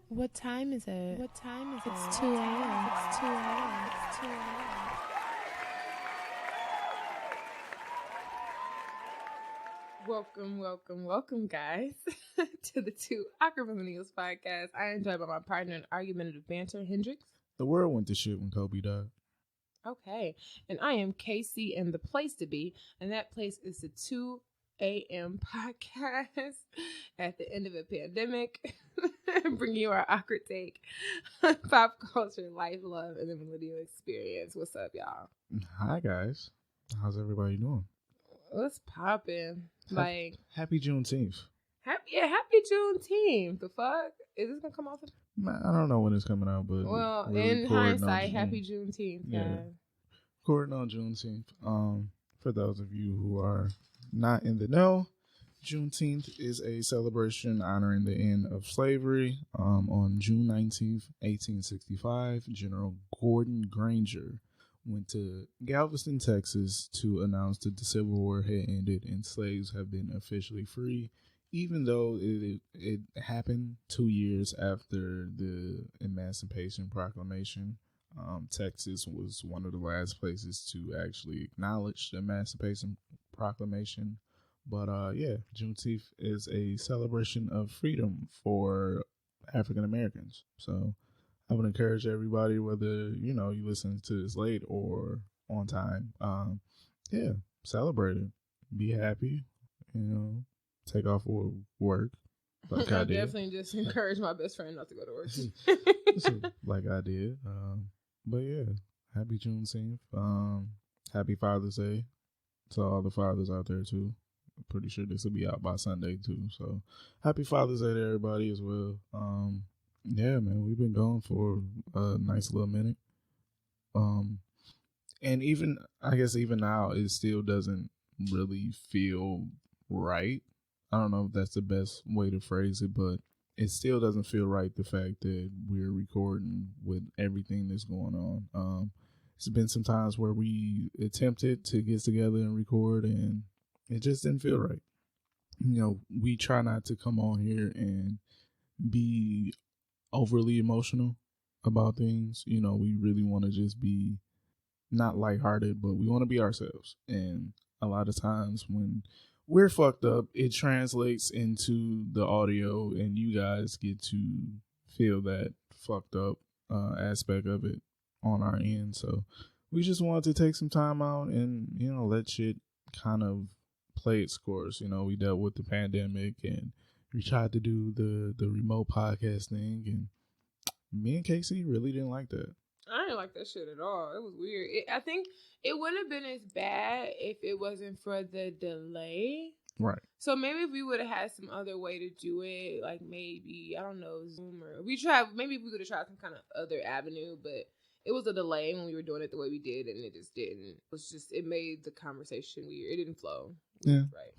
What time is it? What time is it? It's 2 a.m. It's 2 a.m. It's 2 a.m. Welcome, guys, to the Two Awkward Millennials podcast. I am joined by my partner in argumentative banter, Hendrix. The world went to shit when Kobe died. Okay, and I am KayCee and the place to be, and that place is the 2 a.m. podcast at the end of a pandemic, bringing you our awkward take on pop culture, life, love, and the millennial experience. What's up, y'all? Hi, guys. How's everybody doing? What's poppin'? Happy Juneteenth. Happy Juneteenth. The fuck? Is this gonna come out? I don't know when it's coming out, but in hindsight, happy Juneteenth, guys. Yeah. Recording on Juneteenth. For those of you who are not in the know, Juneteenth is a celebration honoring the end of slavery. On June 19th, 1865, General Gordon Granger went to Galveston, Texas to announce that the Civil War had ended and slaves have been officially free, even though it happened 2 years after the Emancipation Proclamation. Texas was one of the last places to actually acknowledge the Emancipation Proclamation. But Juneteenth is a celebration of freedom for African Americans. So I would encourage everybody, whether you listen to this late or on time, celebrate it. Be happy, take off work like I did. Definitely just encourage my best friend not to go to work. Like I did. But yeah, happy Juneteenth. Happy Father's Day to all the fathers out there too. I'm pretty sure this will be out by Sunday too. So happy Father's Day to everybody as well. Yeah, man, we've been going for a nice little minute. And even now, it still doesn't really feel right. I don't know if that's the best way to phrase it, but it still doesn't feel right, the fact that we're recording with everything that's going on. It's been some times where we attempted to get together and record, and it just didn't feel right. We try not to come on here and be overly emotional about things. We really want to just be not lighthearted, but we want to be ourselves. And a lot of times when we're fucked up, it translates into the audio, and you guys get to feel that fucked up aspect of it on our end. So we just wanted to take some time out and let shit kind of play its course. We dealt with the pandemic, and we tried to do the remote podcast thing, and me and KayCee really didn't like that. I didn't like that shit at all. It was weird. I think it wouldn't have been as bad if it wasn't for the delay. Right. So maybe if we would have had some other way to do it, like maybe, I don't know, Zoom, or maybe we could have tried some kind of other avenue, but it was a delay when we were doing it the way we did, and it just didn't. It made the conversation weird. It didn't flow. Yeah. Right.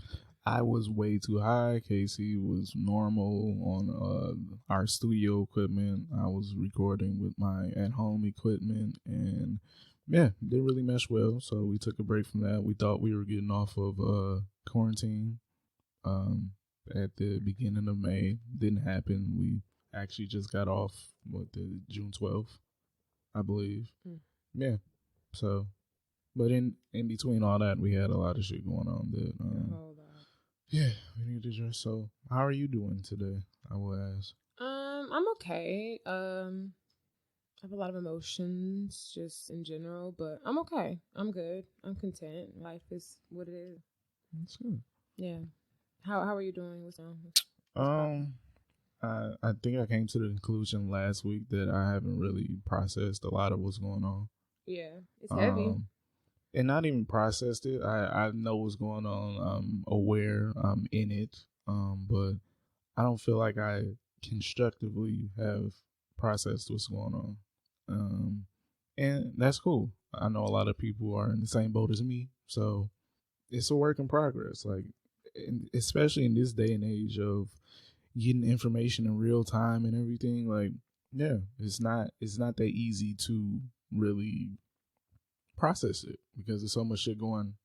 I was way too high. KayCee was normal on our studio equipment. I was recording with my at-home equipment, and yeah, didn't really mesh well. So we took a break from that. We thought we were getting off of quarantine at the beginning of May. Didn't happen. We actually just got off the June 12th, I believe. Yeah. So, but in between all that, we had a lot of shit going on that. Yeah, we need to address. So, how are you doing today? I will ask. I'm okay. I have a lot of emotions just in general, but I'm okay. I'm good. I'm content. Life is what it is. That's good. Yeah. How are you doing? What's on? I think I came to the conclusion last week that I haven't really processed a lot of what's going on. Yeah, it's heavy. And not even processed it. I know what's going on. I'm aware. I'm in it. But I don't feel like I constructively have processed what's going on. And that's cool. I know a lot of people are in the same boat as me. So it's a work in progress. Like, especially in this day and age of getting information in real time and everything. Like, yeah, it's not that easy to really process it because there's so much shit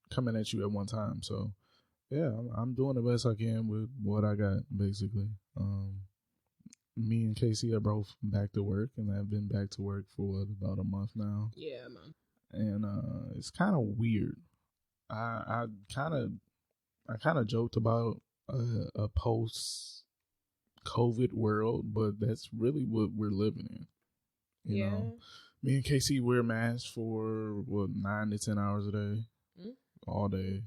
coming at you at one time. So yeah, I'm doing the best I can with what I got, basically. Me and KayCee are both back to work, and I've been back to work for about a month now. Yeah, man. And it's kind of weird. I kind of joked about a post COVID world, but that's really what we're living in. You know, me and KayCee wear masks for 9 to 10 hours a day, all day.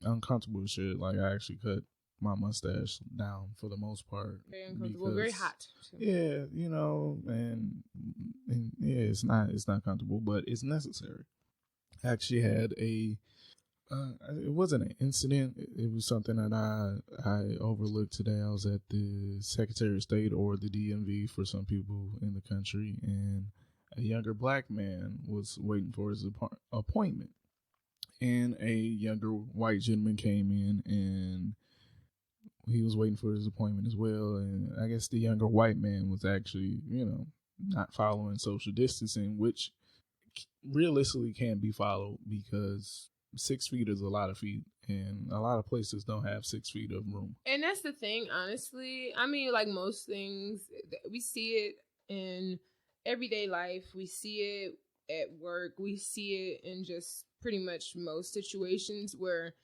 Uncomfortable shit. Like I actually cut my mustache down for the most part. Very uncomfortable, very hot. Yeah, you know, and yeah, it's not comfortable, but it's necessary. I actually had it wasn't an incident. It was something that I overlooked today. I was at the Secretary of State, or the DMV for some people in the country, and a younger black man was waiting for his appointment. And a younger white gentleman came in, and he was waiting for his appointment as well. And I guess the younger white man was actually, not following social distancing, which realistically can't be followed because 6 feet is a lot of feet, and a lot of places don't have 6 feet of room. And that's the thing, honestly. I mean, like most things, we see it in everyday life. We see it at work. We see it in just pretty much most situations where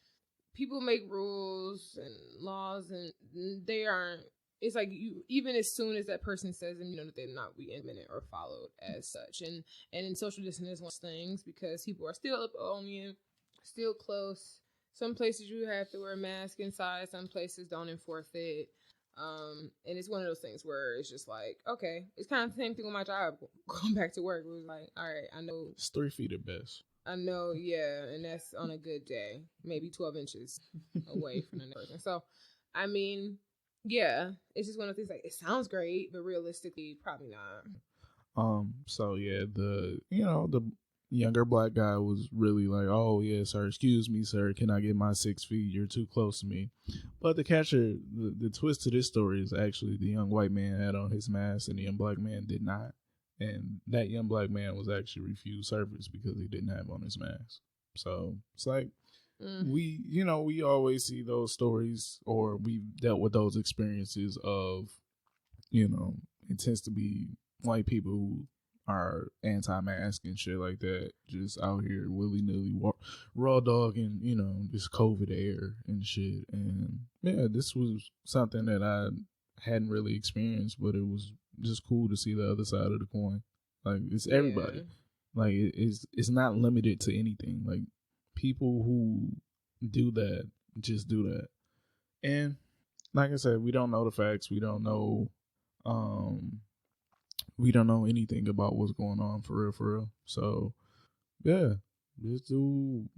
people make rules and laws, and they aren't. It's like even as soon as that person says them, that they're not being implemented or followed as such. And in social distancing is one of those things because people are still up on you, still close. Some places you have to wear a mask inside. Some places don't enforce it. And it's one of those things where it's just like, okay, it's kind of the same thing with my job. Going back to work, it was like, all right, I know it's 3 feet at best. I know, yeah, and that's on a good day, maybe 12 inches away from the next person. So, I mean, yeah, it's just one of those things. Like, it sounds great, but realistically, probably not. So yeah, the younger black guy was really like, "Oh yeah, sir, excuse me, sir, can I get my 6 feet? You're too close to me." But the catcher, the twist to this story is actually the young white man had on his mask and the young black man did not. And that young black man was actually refused service because he didn't have on his mask. So it's like we always see those stories, or we've dealt with those experiences of, it tends to be white people who are anti-mask and shit like that, just out here willy-nilly raw dogging, this COVID air and shit. And yeah, this was something that I hadn't really experienced, but it was just cool to see the other side of the coin. Like, it's everybody. Like, it's not limited to anything. Like, people who do that just do that. And like I said, we don't know the facts. We don't know anything about what's going on for real. So yeah, just do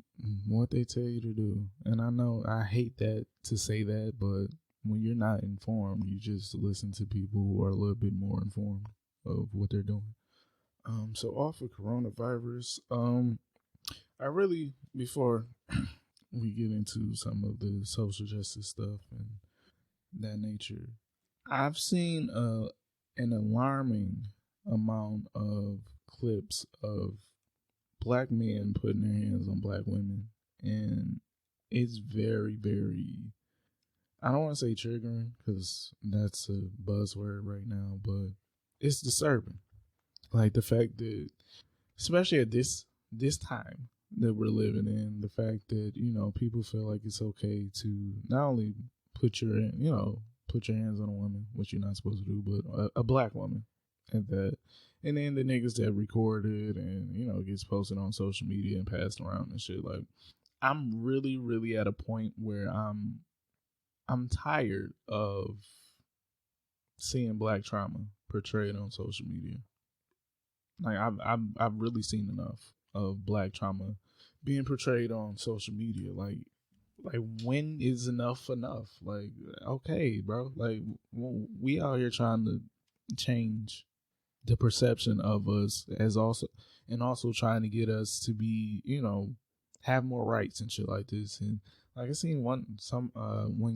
what they tell you to do. And I know I hate that to say that, but when you're not informed, you just listen to people who are a little bit more informed of what they're doing. So off of coronavirus, I really, before we get into some of the social justice stuff and that nature, I've seen an alarming amount of clips of black men putting their hands on black women, and it's very, very, I don't want to say triggering because that's a buzzword right now, but it's disturbing. Like the fact that, especially at this time that we're living in, the fact that, people feel like it's okay to not only put your hands on a woman, which you're not supposed to do, but a black woman at that. And then the niggas that recorded and, gets posted on social media and passed around and shit. Like, I'm really, really at a point where I'm tired of seeing black trauma portrayed on social media. Like, I've really seen enough of black trauma being portrayed on social media. Like when is enough? Like, okay, bro. Like, we out here trying to change the perception of us also trying to get us to be, have more rights and shit like this. And like I seen one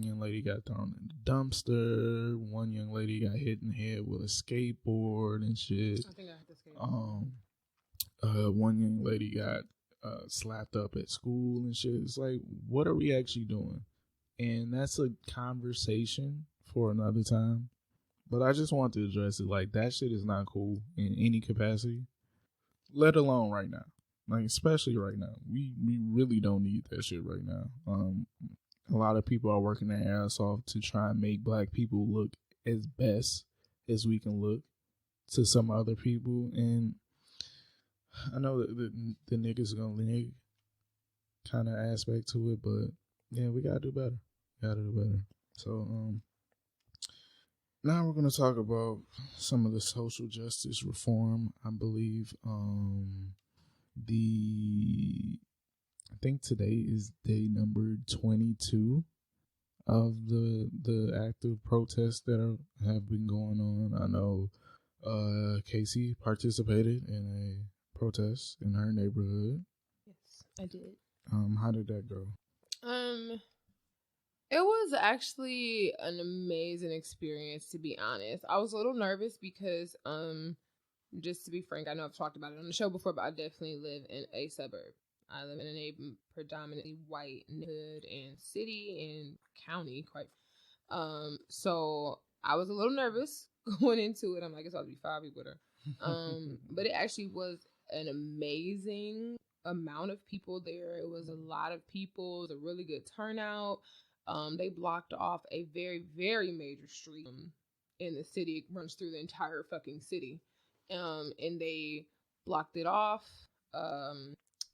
young lady got thrown in the dumpster. One young lady got hit in the head with a skateboard and shit. I think I have the skateboard. one young lady got slapped up at school and shit. It's like, what are we actually doing? And that's a conversation for another time. But I just want to address it. Like, that shit is not cool in any capacity, let alone right now. Like, especially right now. We really don't need that shit right now. A lot of people are working their ass off to try and make black people look as best as we can look to some other people. And I know that the niggas gonna nig kind of aspect to it, but yeah, we gotta do better. So, now we're gonna talk about some of the social justice reform. I believe, I think today is day number 22 of the active protests that have been going on. I know, KayCee participated in a protest in her neighborhood. Yes, I did. How did that go? It was actually an amazing experience, to be honest. I was a little nervous because, just to be frank, I know I've talked about it on the show before, but I definitely live in a suburb. I live in a predominantly white neighborhood and city and county, quite. So I was a little nervous going into it. I'm like, it's about to be 5 people there. But it actually was an amazing amount of people there. It was a lot of people. It was a really good turnout. They blocked off a very, very major street in the city. It runs through the entire fucking city. And they blocked it off.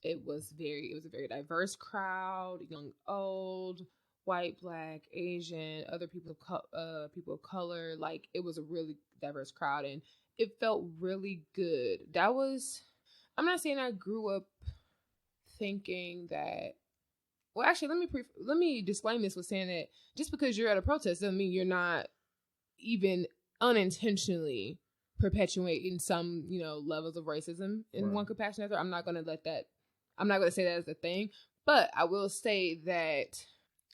It was a very diverse crowd, young, old, white, black, Asian, other people of color. Like, it was a really diverse crowd, and it felt really good. I'm not saying I grew up thinking that. Well, actually, let me disclaim this with saying that just because you're at a protest doesn't mean you're not even unintentionally perpetuating some, levels of racism in one capacity or another. I'm not going to say that as a thing, but I will say that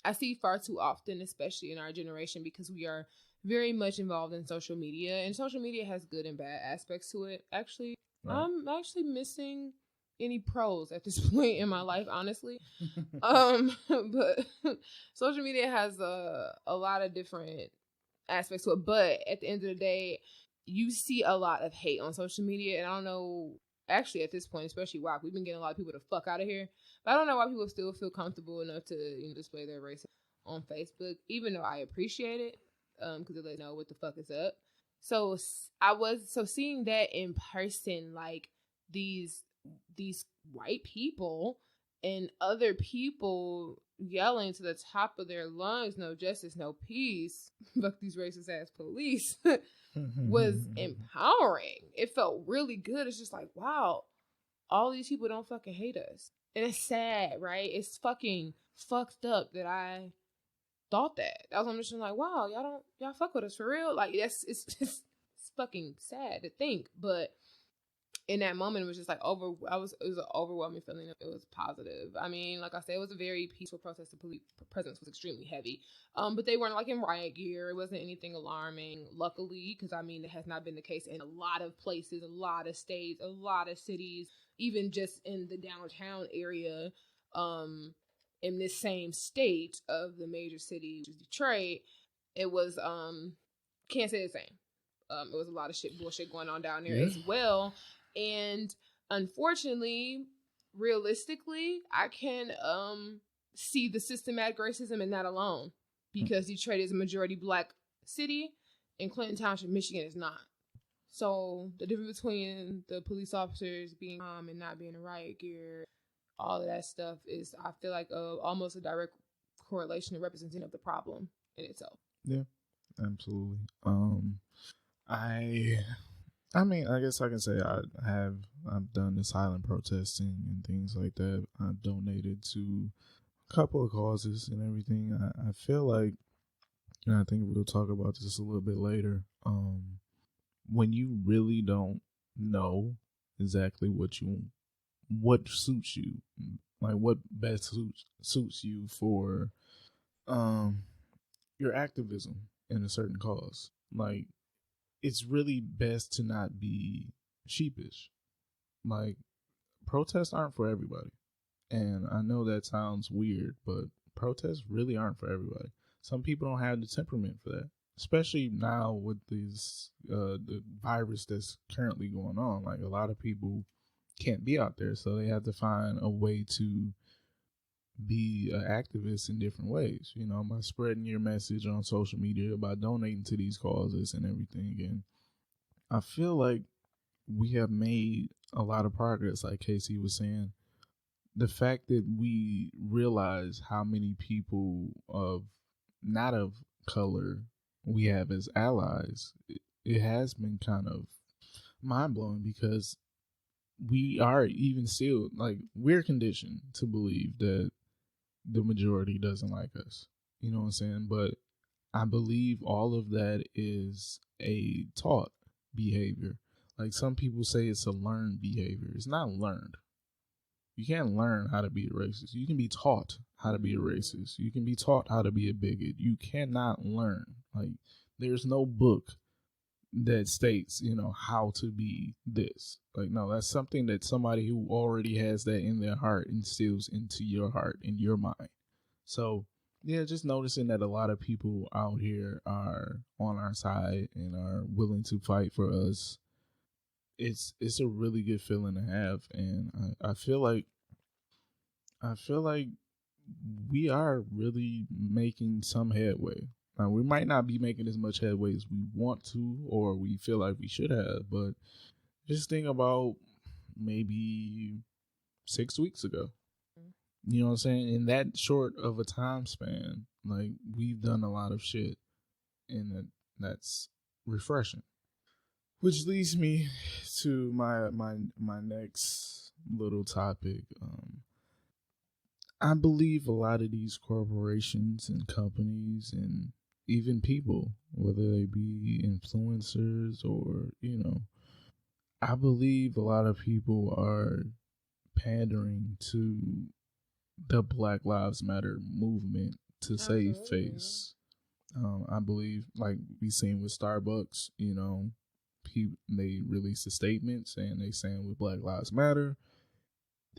I see far too often, especially in our generation, because we are very much involved in social media, and social media has good and bad aspects to it. Actually, I'm actually missing any pros at this point in my life, honestly. But social media has a lot of different aspects to it, but at the end of the day, you see a lot of hate on social media, and I don't know, actually at this point, especially WAP, we've been getting a lot of people to fuck out of here, but I don't know why people still feel comfortable enough to display their race on Facebook, even though I appreciate it, because it lets know what the fuck is up. So seeing that in person, like these white people and other people yelling to the top of their lungs, no justice, no peace, fuck these racist ass police, was empowering. It felt really good. It's just like, wow, all these people don't fucking hate us. And it's sad, right? It's fucking fucked up that I thought that. I was just like, wow, y'all fuck with us for real? Like, it's fucking sad to think, but in that moment, it was just like it was an overwhelming feeling. It was positive. I mean, like I said, it was a very peaceful protest. The police presence was extremely heavy, but they weren't like in riot gear. It wasn't anything alarming, luckily, because I mean, it has not been the case in a lot of places, a lot of states, a lot of cities, even just in the downtown area, in this same state of the major city, which is Detroit. It was can't say the same. It was a lot of bullshit going on down there as well. And unfortunately, realistically, I can see the systematic racism in that alone, because Detroit is a majority black city and Clinton Township, Michigan is not. So the difference between the police officers being and not being in riot gear, all of that stuff is, I feel like, almost a direct correlation and representation of the problem in itself. Yeah, absolutely. I mean, I guess I can say I've done the silent protesting and things like that. I've donated to a couple of causes and everything. I feel like, and I think we'll talk about this a little bit later. When you really don't know exactly what suits you, like what best suits you for your activism in a certain cause, like, it's really best to not be sheepish. Like, protests aren't for everybody. And I know that sounds weird, but protests really aren't for everybody. Some people don't have the temperament for that, especially now with this the virus that's currently going on. Like a lot of people can't be out there, so they have to find a way to be an activist in different ways. You know, by spreading your message on social media, by donating to these causes and everything. And I feel like we have made a lot of progress, like KayCee was saying. The fact that we realize how many people of not of color we have as allies, it has been kind of mind blowing because we are even still like we're conditioned to believe that the majority doesn't like us. You know what I'm saying? But I believe all of that is a taught behavior. Like some people say it's a learned behavior. It's not learned. You can't learn how to be a racist. You can be taught how to be a racist. You can be taught how to be a bigot. You cannot learn. Like there's no book that states, you know, how to be this. Like no, that's something that somebody who already has that in their heart instills into your heart and your mind. So yeah, just noticing that a lot of people out here are on our side and are willing to fight for us. It's a really good feeling to have, and I feel like we are really making some headway. Now we might not be making as much headway as we want to or we feel like we should have, but just think about maybe 6 weeks ago. You know what I'm saying? In that short of a time span, like we've done a lot of shit, and that's refreshing. Which leads me to my next little topic. I believe a lot of these corporations and companies and even people, whether they be influencers or I believe a lot of people are pandering to the Black Lives Matter movement to save face. I believe, like we seen with Starbucks, they released a statement saying they stand with Black Lives Matter.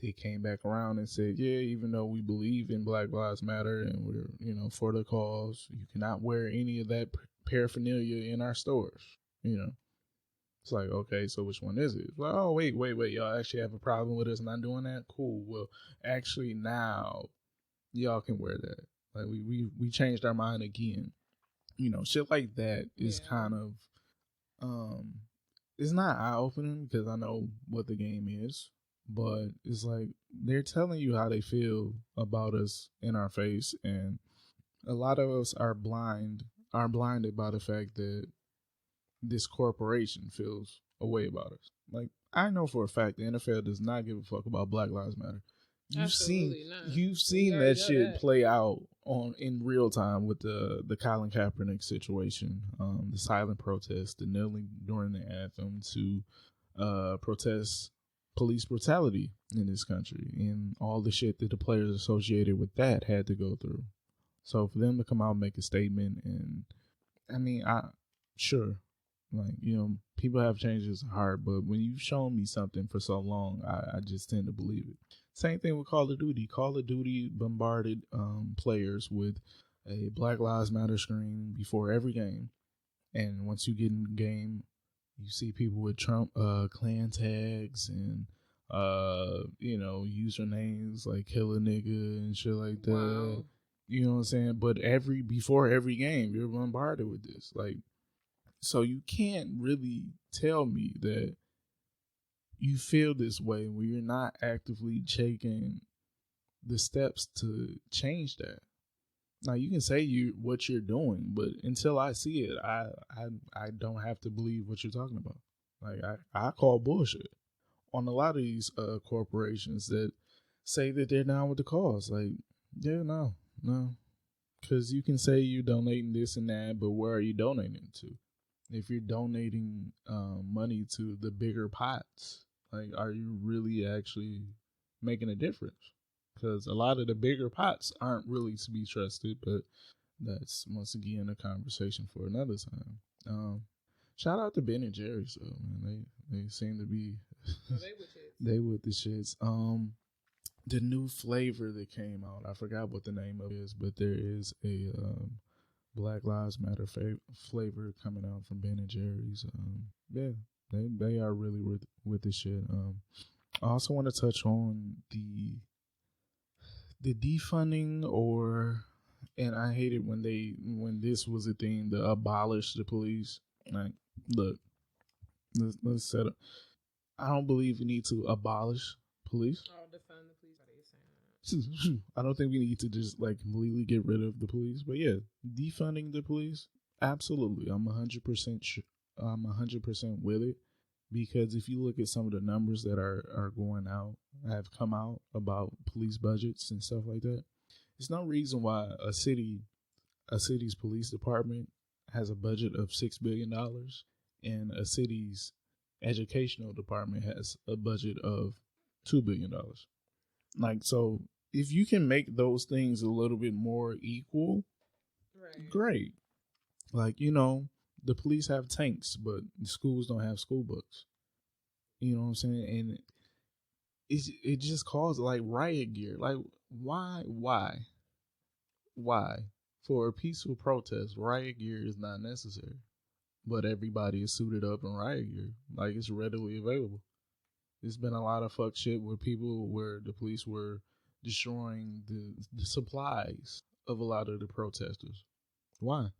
They came back around and said, yeah, even though we believe in Black Lives Matter and we're, for the cause, you cannot wear any of that paraphernalia in our stores. It's like, okay, so which one is it? It's like, oh, wait, y'all actually have a problem with us not doing that? Cool. Well, actually now y'all can wear that. Like we changed our mind again. Shit like that is kind of it's not eye opening because I know what the game is, but it's like they're telling you how they feel about us in our face, and a lot of us are blinded by the fact that this corporation feels a way about us. Like I know for a fact the NFL does not give a fuck about Black Lives Matter. You've seen that shit play out in real time with the Colin Kaepernick situation, the silent protest, the kneeling during the anthem to protest police brutality in this country, and all the shit that the players associated with that had to go through. So for them to come out and make a statement, and I mean, sure, like people have changes of heart, but when you've shown me something for so long, I just tend to believe it. Same thing with Call of Duty. Call of Duty bombarded players with a Black Lives Matter screen before every game. And once you get in the game, you see people with Trump clan tags and usernames like kill a nigga and shit like that. Wow. You know what I'm saying? But before every game, you're bombarded with this. Like, so you can't really tell me that you feel this way when you're not actively taking the steps to change that. Now you can say what you're doing, but until I see it, I don't have to believe what you're talking about. Like I call bullshit on a lot of these corporations that say that they're down with the cause. Like, yeah, no, because you can say you're donating this and that, but where are you donating to? If you're donating money to the bigger pots, like, are you really actually making a difference? Because a lot of the bigger pots aren't really to be trusted, but that's once again a conversation for another time. Shout out to Ben and Jerry's though, man. They seem to be They with the shits. The new flavor that came out, I forgot what the name of it is, but there is a Black Lives Matter flavor coming out from Ben and Jerry's. Yeah, they are really with the shit. I also want to touch on the defunding, and I hate it when this was a thing, to abolish the police. Like, look, let's set up. I don't believe we need to abolish police. Oh, defund the police. How are you saying I don't think we need to just like completely get rid of the police, but yeah, defunding the police, absolutely. I'm 100%. I'm 100% with it, because if you look at some of the numbers that are going out, have come out about police budgets and stuff like that, there's no reason why a city's police department has a budget of $6 billion and a city's educational department has a budget of $2 billion. Like, so if you can make those things a little bit more equal, right, great. Like, the police have tanks, but the schools don't have school books. You know what I'm saying? And it just caused like riot gear. Like, why? For a peaceful protest, riot gear is not necessary. But everybody is suited up in riot gear. Like, it's readily available. There's been a lot of fuck shit where the police were destroying the supplies of a lot of the protesters. Why?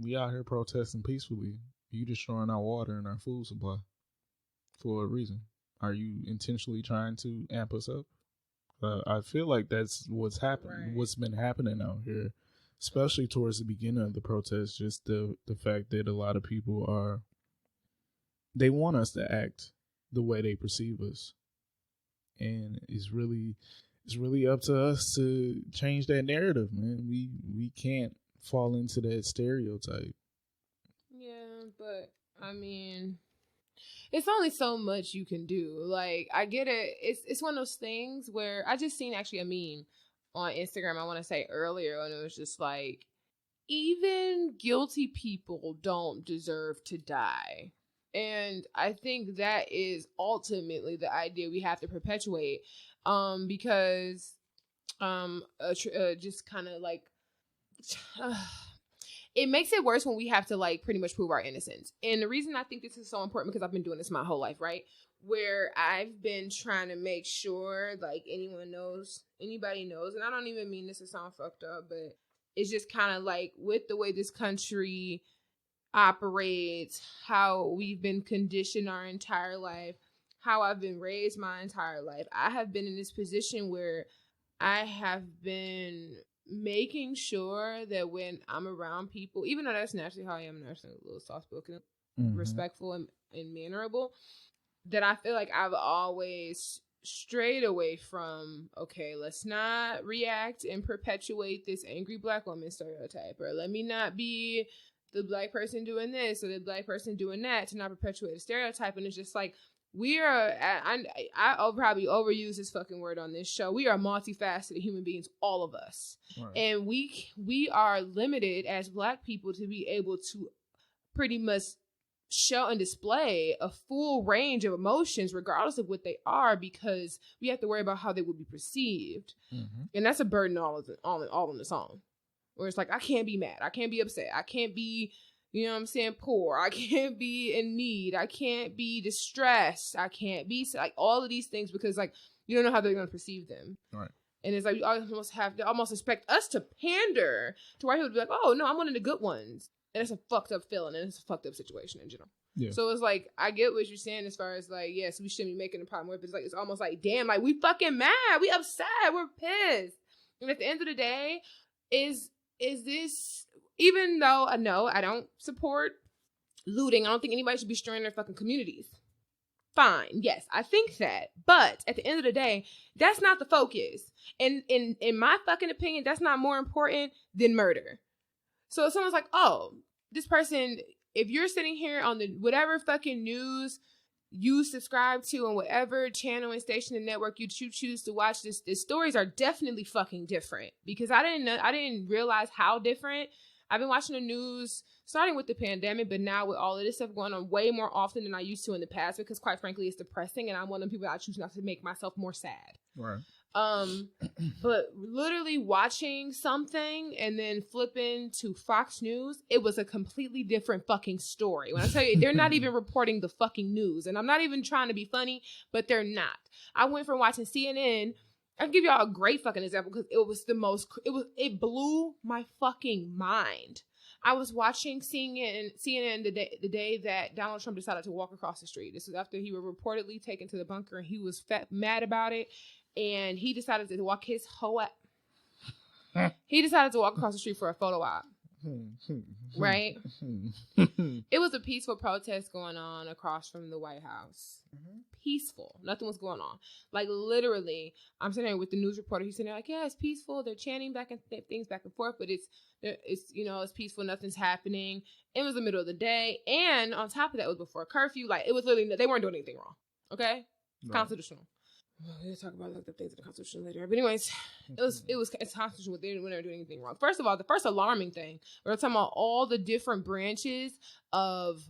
We out here protesting peacefully. You destroying our water and our food supply for a reason. Are you intentionally trying to amp us up? I feel like that's what's happening. Right. What's been happening out here, especially towards the beginning of the protest. Just the fact that a lot of people they want us to act the way they perceive us, and it's really up to us to change that narrative, man. We can't fall into that stereotype. Yeah, but I mean, it's only so much you can do. Like, I get it. It's one of those things where I just seen actually a meme on Instagram, I want to say earlier, and it was just like, even guilty people don't deserve to die. And I think that is ultimately the idea we have to perpetuate, because just kind of like it makes it worse when we have to like pretty much prove our innocence. And the reason I think this is so important, because I've been doing this my whole life, right? Where I've been trying to make sure like anybody knows, and I don't even mean this to sound fucked up, but it's just kind of like with the way this country operates, how we've been conditioned our entire life, how I've been raised my entire life. I have been in this position where I have been making sure that when I'm around people, even though that's naturally how I am, naturally a little soft-spoken, respectful and mannerable, that I feel like I've always strayed away from, okay, let's not react and perpetuate this angry black woman stereotype, or let me not be the black person doing this or the black person doing that, to not perpetuate a stereotype. And it's just like, I'll probably overuse this fucking word on this show. We are multifaceted human beings, all of us. Right. And we are limited as black people to be able to pretty much show and display a full range of emotions, regardless of what they are, because we have to worry about how they will be perceived. Mm-hmm. And that's a burden all in the song. Where it's like, I can't be mad. I can't be upset. I can't be, you know what I'm saying, poor. I can't be in need. I can't be distressed. I can't be like all of these things, because like you don't know how they're going to perceive them. Right. And it's like you almost expect us to pander to where he would be like, oh no, I'm one of the good ones. And it's a fucked up feeling, and it's a fucked up situation in general. Yeah. So it's like, I get what you're saying as far as like, yes, we shouldn't be making a problem with, but it's like, it's almost like, damn, like we fucking mad. We upset. We're pissed. And at the end of the day, is this, even though I know I don't support looting, I don't think anybody should be destroying their fucking communities. Fine. Yes, I think that. But at the end of the day, that's not the focus. And in my fucking opinion, that's not more important than murder. So if someone's like, oh, this person, if you're sitting here on the whatever fucking news you subscribe to and whatever channel and station and network you choose to watch, the stories are definitely fucking different, because I didn't realize how different. I've been watching the news starting with the pandemic, but now with all of this stuff going on way more often than I used to in the past, because quite frankly, it's depressing, and I'm one of the people that I choose not to make myself more sad. Right. But literally watching something and then flipping to Fox News, it was a completely different fucking story. When I tell you, they're not even reporting the fucking news, and I'm not even trying to be funny, but they're not. I went from watching CNN. I'll give y'all a great fucking example because it blew my fucking mind. I was watching CNN the day that Donald Trump decided to walk across the street. This was after he was reportedly taken to the bunker, and he was mad about it. And he decided to walk his hoe up. He decided to walk across the street for a photo op. Right? It was a peaceful protest going on across from the White House. Peaceful. Nothing was going on. Like, literally, I'm sitting there with the news reporter. He's sitting there like, yeah, it's peaceful. They're chanting things back and forth, but it's it's peaceful. Nothing's happening. It was the middle of the day. And on top of that, it was before curfew. Like, it was literally, they weren't doing anything wrong. Okay? It's constitutional. We'll talk about like the things in the Constitution later. But anyways, it's constitutional. They weren't doing anything wrong. First of all, the first alarming thing, we're talking about all the different branches of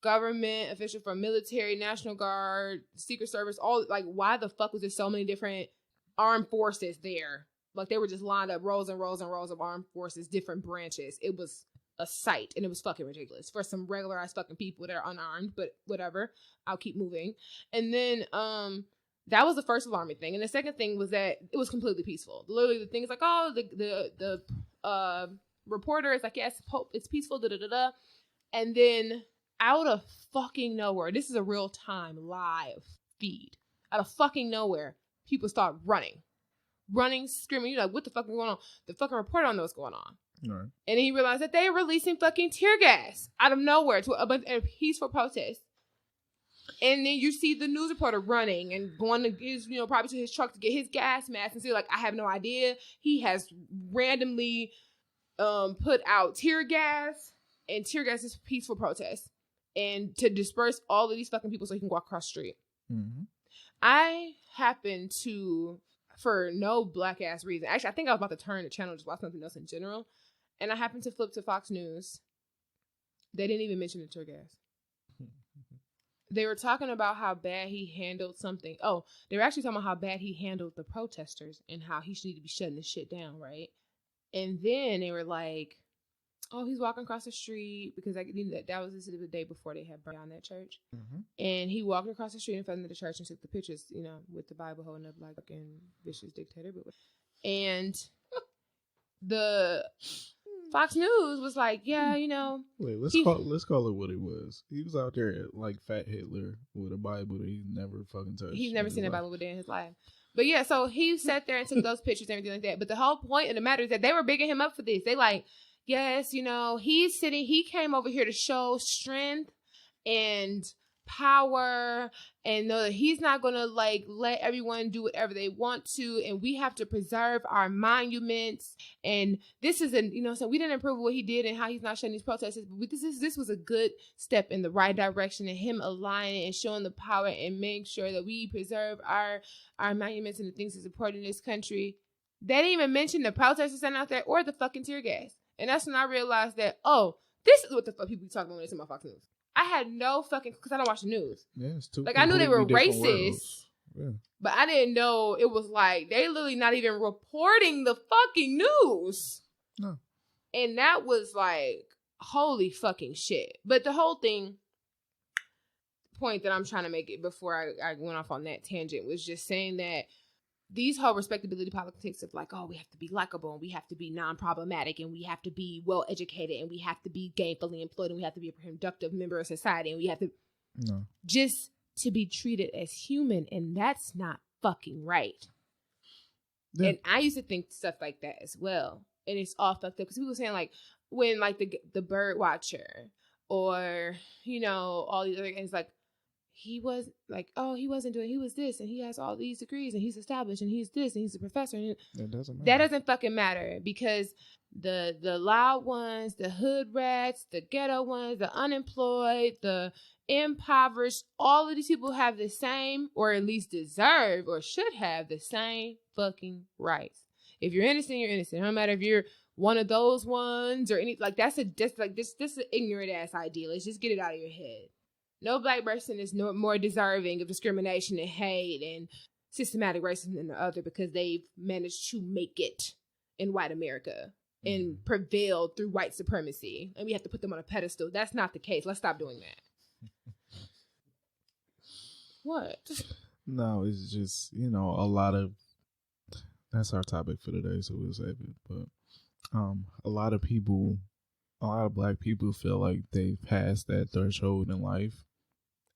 government officials, from military, National Guard, Secret Service, all, like, why the fuck was there so many different armed forces there? Like, they were just lined up, rows and rows and rows of armed forces, different branches. It was a sight, and it was fucking ridiculous for some regular ass fucking people that are unarmed, but whatever. I'll keep moving. And then, that was the first alarming thing. And the second thing was that it was completely peaceful. Literally, the thing is like, oh, the reporter is like, yes, it's peaceful, da-da-da-da. And then out of fucking nowhere, this is a real-time live feed. Out of fucking nowhere, people start running, screaming. You're like, what the fuck is going on? The fucking reporter don't know what's going on. Right. And then he realized that they were releasing fucking tear gas out of nowhere to a peaceful protest. And then you see the news reporter running and going to his, probably to his truck to get his gas mask, and say, like, I have no idea. He has randomly put out tear gas, and tear gas is peaceful protest, and to disperse all of these fucking people so he can walk across the street. Mm-hmm. I happen to, for no black ass reason, actually, I think I was about to turn the channel, just watch something else in general, and I happened to flip to Fox News. They didn't even mention the tear gas. They were talking about how bad he handled something. Oh, they were actually talking about how bad he handled the protesters and how he should need to be shutting this shit down, right? And then they were like, oh, he's walking across the street, because that was the day before they had burned down that church. Mm-hmm. And he walked across the street in front of the church and took the pictures, with the Bible holding up like fucking vicious dictator. And the Fox News was like, yeah, Wait, let's call it what it was. He was out there like Fat Hitler with a Bible that he never fucking touched. He's never seen a Bible a day in his life. But yeah, so he sat there and took those pictures and everything like that. But the whole point of the matter is that they were bigging him up for this. They like, yes, he came over here to show strength and power, and know that he's not gonna like let everyone do whatever they want to, and we have to preserve our monuments. And this is so we didn't approve of what he did and how he's not shutting these protests, but this was a good step in the right direction, and him aligning and showing the power and making sure that we preserve our monuments and the things that's important in this country. They didn't even mention the protesters standing out there or the fucking tear gas. And that's when I realized that, oh, this is what the fuck people be talking about when they see my Fox News. I had no fucking, because I don't watch the news. Yeah, it's too. Like, I knew they were racist, but I didn't know it was like, they literally not even reporting the fucking news. No. And that was like, holy fucking shit. But the whole point that I'm trying to make it before I went off on that tangent was just saying that these whole respectability politics of like, oh, we have to be likable, and we have to be non-problematic, and we have to be well-educated, and we have to be gainfully employed, and we have to be a productive member of society, and we have to just to be treated as human, and that's not fucking right. Yeah. And I used to think stuff like that as well, and it's all fucked up because people were saying like, when like the bird watcher or all these other things, like, he was like, oh, he wasn't doing, he was this, and he has all these degrees, and he's established, and he's this, and he's a professor. And that doesn't fucking matter, because the loud ones, the hood rats, the ghetto ones, the unemployed, the impoverished, all of these people have the same, or at least deserve, or should have the same fucking rights. If you're innocent, you're innocent. No matter if you're one of those ones or any, like, that's like this is an ignorant ass idea. Let's just get it out of your head. No black person is more deserving of discrimination and hate and systematic racism than the other because they've managed to make it in white America and prevailed through white supremacy. And we have to put them on a pedestal. That's not the case. Let's stop doing that. What? No, it's just, a lot of, that's our topic for today, so we'll save it. But a lot of black people feel like they've passed that threshold in life,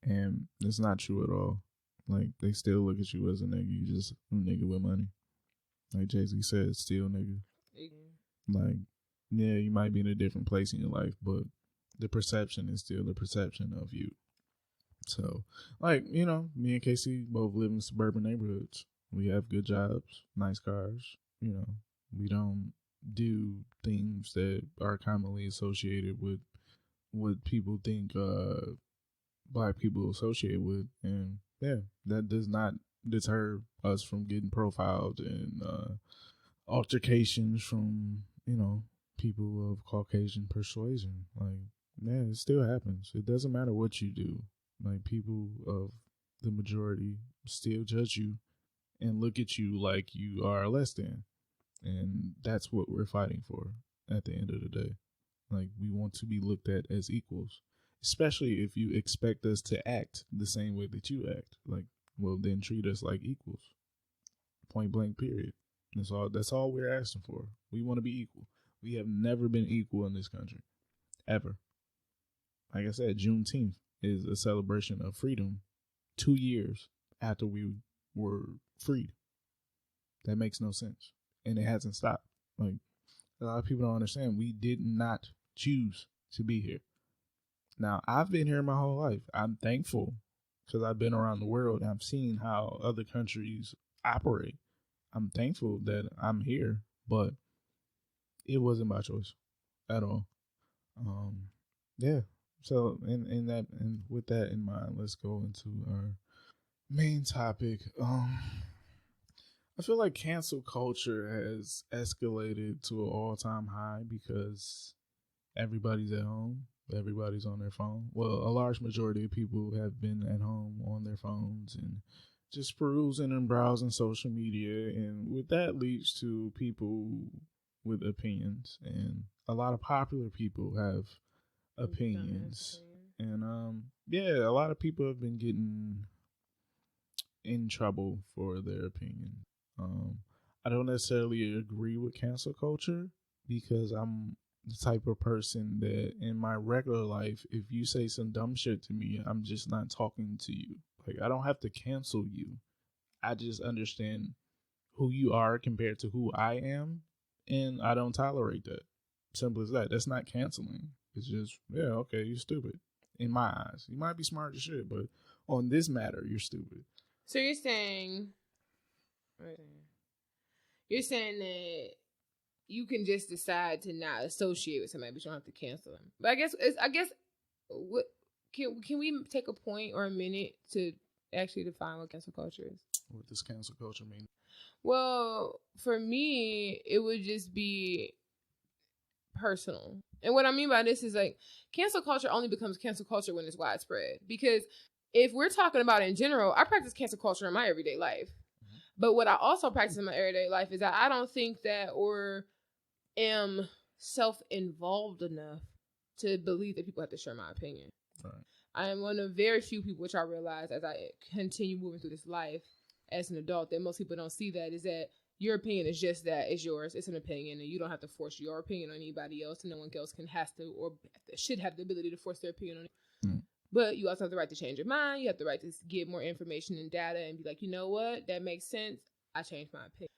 and it's not true at all. Like, they still look at you as a nigga. You just a nigga with money. Like Jay-Z said, still nigga. Like, yeah, you might be in a different place in your life, but the perception is still the perception of you. So, like, me and KayCee both live in suburban neighborhoods. We have good jobs, nice cars. We don't do things that are commonly associated with what people think black people associate with. And yeah, that does not deter us from getting profiled and altercations from, people of Caucasian persuasion. Like, yeah, it still happens. It doesn't matter what you do. Like, people of the majority still judge you and look at you like you are less than. And that's what we're fighting for at the end of the day. Like, we want to be looked at as equals, especially if you expect us to act the same way that you act. Like, well, then treat us like equals. Point blank, period. That's all we're asking for. We want to be equal. We have never been equal in this country, ever. Like I said, Juneteenth is a celebration of freedom 2 years after we were freed. That makes no sense. And it hasn't stopped. Like, a lot of people don't understand. We did not choose to be here. Now, I've been here my whole life. I'm thankful because I've been around the world and I've seen how other countries operate. I'm thankful that I'm here, but it wasn't my choice at all. Yeah. So, and with that in mind, let's go into our main topic. I feel like cancel culture has escalated to an all-time high because everybody's at home. Everybody's on their phone. Well, a large majority of people have been at home on their phones and just perusing and browsing social media. And with that leads to people with opinions. And a lot of popular people have opinions. And yeah, a lot of people have been getting in trouble for their opinion. I don't necessarily agree with cancel culture because I'm the type of person that in my regular life, if you say some dumb shit to me, I'm just not talking to you. Like, I don't have to cancel you. I just understand who you are compared to who I am, and I don't tolerate that. Simple as that. That's not canceling. It's just, yeah, okay, you're stupid. In my eyes. You might be smart as shit, but on this matter, you're stupid. So you're saying that you can just decide to not associate with somebody, but you don't have to cancel them. But I guess, what can we take a point or a minute to actually define what cancel culture is? What does cancel culture mean? Well, for me, it would just be personal. And what I mean by this is, like, cancel culture only becomes cancel culture when it's widespread. Because if we're talking about in general, I practice cancel culture in my everyday life. Mm-hmm. But what I also practice in my everyday life is that I don't think that or am self-involved enough to believe that people have to share my opinion. Right. I am one of very few people, which I realize as I continue moving through this life as an adult, that most people don't see that, is that your opinion is just that. It's yours. It's an opinion, and you don't have to force your opinion on anybody else, and no one else has to or should have the ability to force their opinion on you. Mm. But you also have the right to change your mind. You have the right to get more information and data and be like, you know what? That makes sense. I changed my opinion.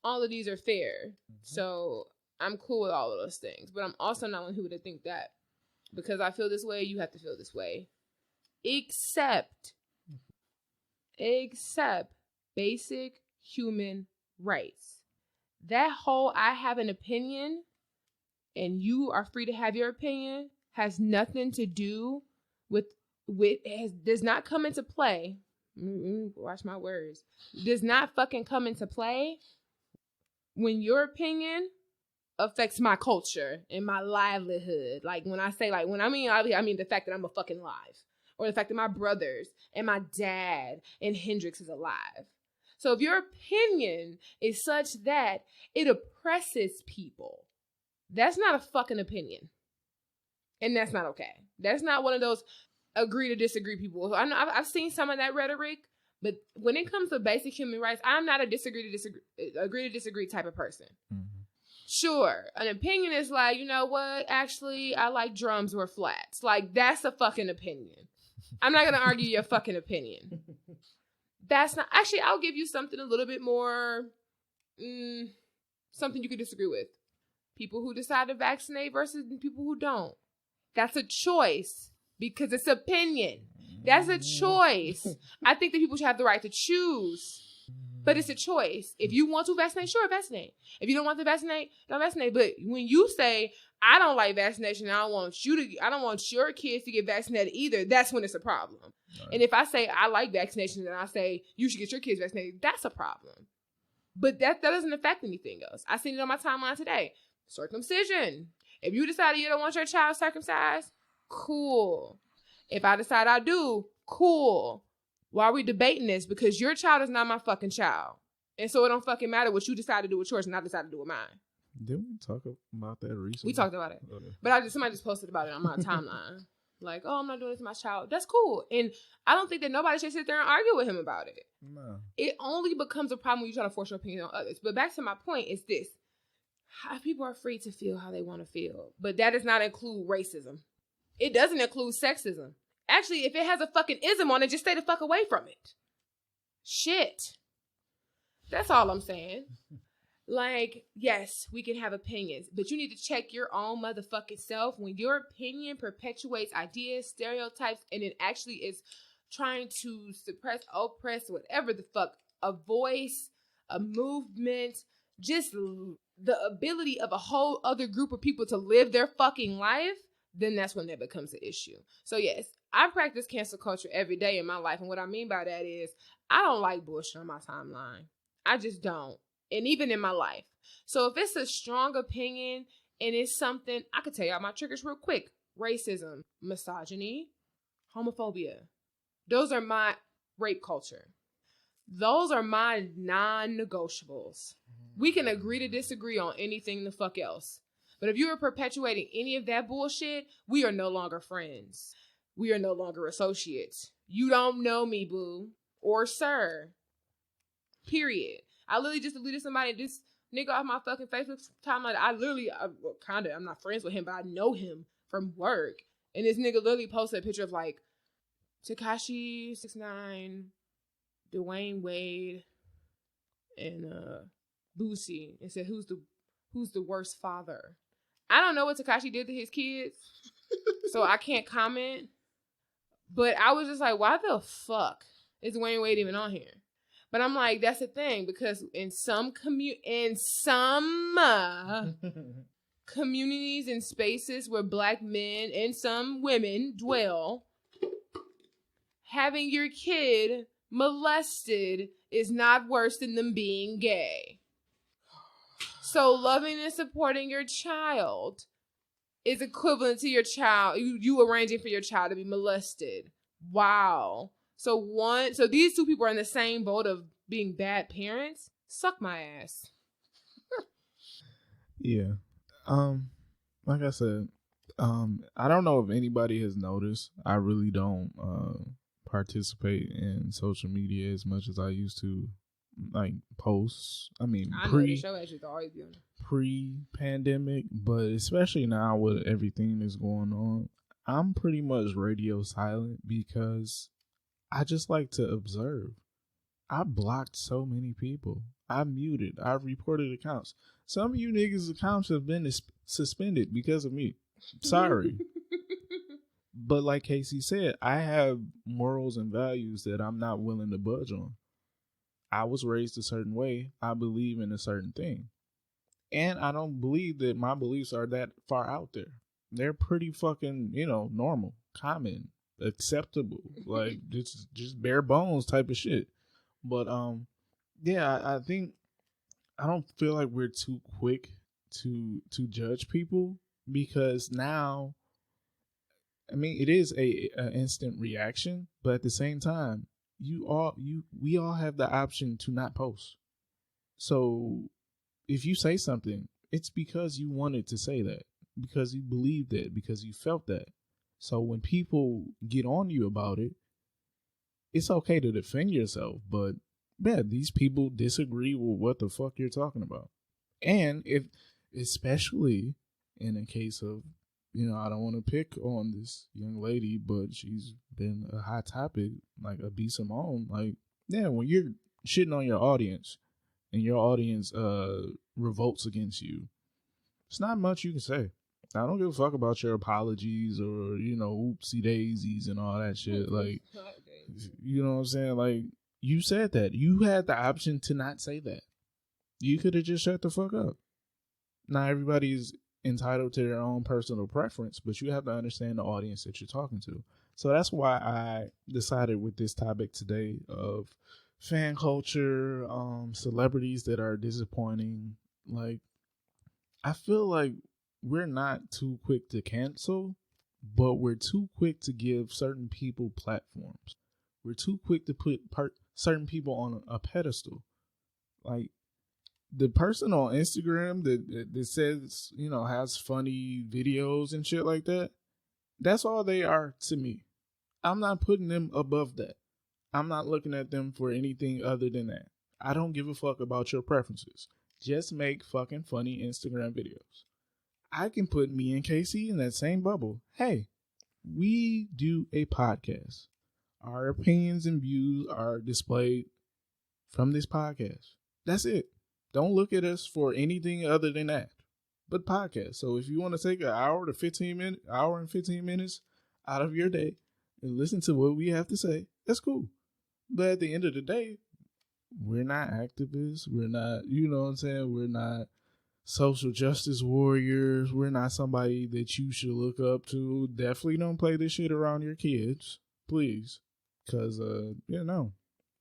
All of these are fair. Mm-hmm. So I'm cool with all of those things. But I'm also not one who would think that because I feel this way, you have to feel this way. Except basic human rights. That whole I have an opinion and you are free to have your opinion has nothing to do with does not come into play. Watch my words. Does not fucking come into play when your opinion affects my culture and my livelihood. Like when I say like, when I mean the fact that I'm fucking alive, or the fact that my brothers and my dad and Hendrix is alive. So if your opinion is such that it oppresses people, that's not a fucking opinion. And that's not okay. That's not one of those agree to disagree people. So I know I've seen some of that rhetoric, but when it comes to basic human rights, I'm not a agree to disagree type of person. Mm-hmm. Sure, an opinion is like, you know what? Actually, I like drums or flats. Like, that's a fucking opinion. I'm not going to argue your fucking opinion. That's not... Actually, I'll give you something a little bit more... something you could disagree with. People who decide to vaccinate versus people who don't. That's a choice because it's opinion. That's a choice. I think that people should have the right to choose. But it's a choice. If you want to vaccinate, sure, vaccinate. If you don't want to vaccinate, don't vaccinate. But when you say, I don't like vaccination, I don't want your kids to get vaccinated either, that's when it's a problem. Right. And if I say I like vaccinations and I say you should get your kids vaccinated, that's a problem. But that doesn't affect anything else. I seen it on my timeline today. Circumcision. If you decide you don't want your child circumcised, cool. If I decide I do, cool. Why are we debating this? Because your child is not my fucking child. And so it don't fucking matter what you decide to do with yours and I decide to do with mine. Didn't we talk about that recently? We talked about it. Okay. But somebody just posted about it on my timeline. Like, oh, I'm not doing this to my child. That's cool. And I don't think that nobody should sit there and argue with him about it. No. It only becomes a problem when you try to force your opinion on others. But back to my point is this. People are free to feel how they want to feel. But that does not include racism. It doesn't include sexism. Actually, if it has a fucking ism on it, just stay the fuck away from it. Shit. That's all I'm saying. Like, yes, we can have opinions, but you need to check your own motherfucking self when your opinion perpetuates ideas, stereotypes, and it actually is trying to suppress, oppress, whatever the fuck, a voice, a movement, just the ability of a whole other group of people to live their fucking life, then that's when that becomes an issue. So yes, I practice cancel culture every day in my life. And what I mean by that is I don't like bullshit on my timeline. I just don't. And even in my life. So if it's a strong opinion and it's something, I could tell y'all my triggers real quick. Racism, misogyny, homophobia. Those are my rape culture. Those are my non-negotiables. We can agree to disagree on anything the fuck else. But if you are perpetuating any of that bullshit, we are no longer friends. We are no longer associates. You don't know me, boo. Or sir. Period. I literally just deleted somebody, this nigga off my fucking Facebook timeline. I'm not friends with him, but I know him from work. And this nigga literally posted a picture of like Tekashi 6ix9ine, Dwayne Wade, and Boosie, and said, who's the worst father? I don't know what Tekashi did to his kids, so I can't comment. But I was just like, why the fuck is Dwayne Wade even on here? But I'm like, that's the thing, because in some communities and spaces where Black men and some women dwell, having your kid molested is not worse than them being gay. So loving and supporting your child is equivalent to your child, you arranging for your child to be molested. Wow. So these two people are in the same boat of being bad parents. Suck my ass. Yeah. Like I said, I don't know if anybody has noticed. I really don't participate in social media as much as I used to, like posts. I mean, pre-pandemic, but especially now with everything that's going on, I'm pretty much radio silent because I just like to observe. I blocked so many people. I muted. I reported accounts. Some of you niggas' accounts have been suspended because of me. Sorry. But like KayCee said, I have morals and values that I'm not willing to budge on. I was raised a certain way. I believe in a certain thing. And I don't believe that my beliefs are that far out there. They're pretty fucking, normal, common, acceptable. Like, just bare bones type of shit. But, yeah, I think I don't feel like we're too quick to judge people, because now, I mean, it is a instant reaction, but at the same time, we all have the option to not post. So if you say something, it's because you wanted to say that, because you believed it, because you felt that. So when people get on you about it, it's okay to defend yourself, but yeah, these people disagree with what the fuck you're talking about. And if, especially in a case of, I don't want to pick on this young lady, but she's been a hot topic, like a B. Simone. Like, yeah, when you're shitting on your audience and your audience revolts against you, it's not much you can say. I don't give a fuck about your apologies or, oopsie daisies and all that shit. Like, you know what I'm saying? Like, you said that. You had the option to not say that. You could have just shut the fuck up. Now, everybody's entitled to their own personal preference, but you have to understand the audience that you're talking to. So that's why I decided with this topic today of fan culture, celebrities that are disappointing. Like, I feel like we're not too quick to cancel, but we're too quick to give certain people platforms. We're too quick to put certain people on a pedestal. Like, the person on Instagram that says, has funny videos and shit like that, that's all they are to me. I'm not putting them above that. I'm not looking at them for anything other than that. I don't give a fuck about your preferences. Just make fucking funny Instagram videos. I can put me and KayCee in that same bubble. Hey, we do a podcast. Our opinions and views are displayed from this podcast. That's it. Don't look at us for anything other than that, but podcast. So if you want to take an hour and 15 minutes out of your day and listen to what we have to say, that's cool. But at the end of the day, we're not activists. We're not, we're not social justice warriors. We're not somebody that you should look up to. Definitely don't play this shit around your kids, please. Because,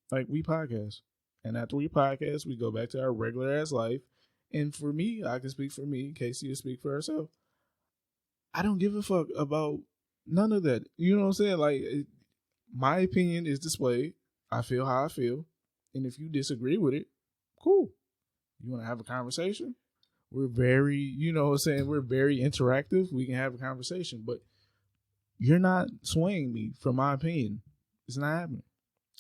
like, we podcast. And after we podcast, we go back to our regular ass life. And for me, I can speak for me. KayCee will speak for herself. I don't give a fuck about none of that. You know what I'm saying? Like, my opinion is displayed. I feel how I feel. And if you disagree with it, cool. You want to have a conversation? We're very, we're very interactive. We can have a conversation. But you're not swaying me from my opinion. It's not happening.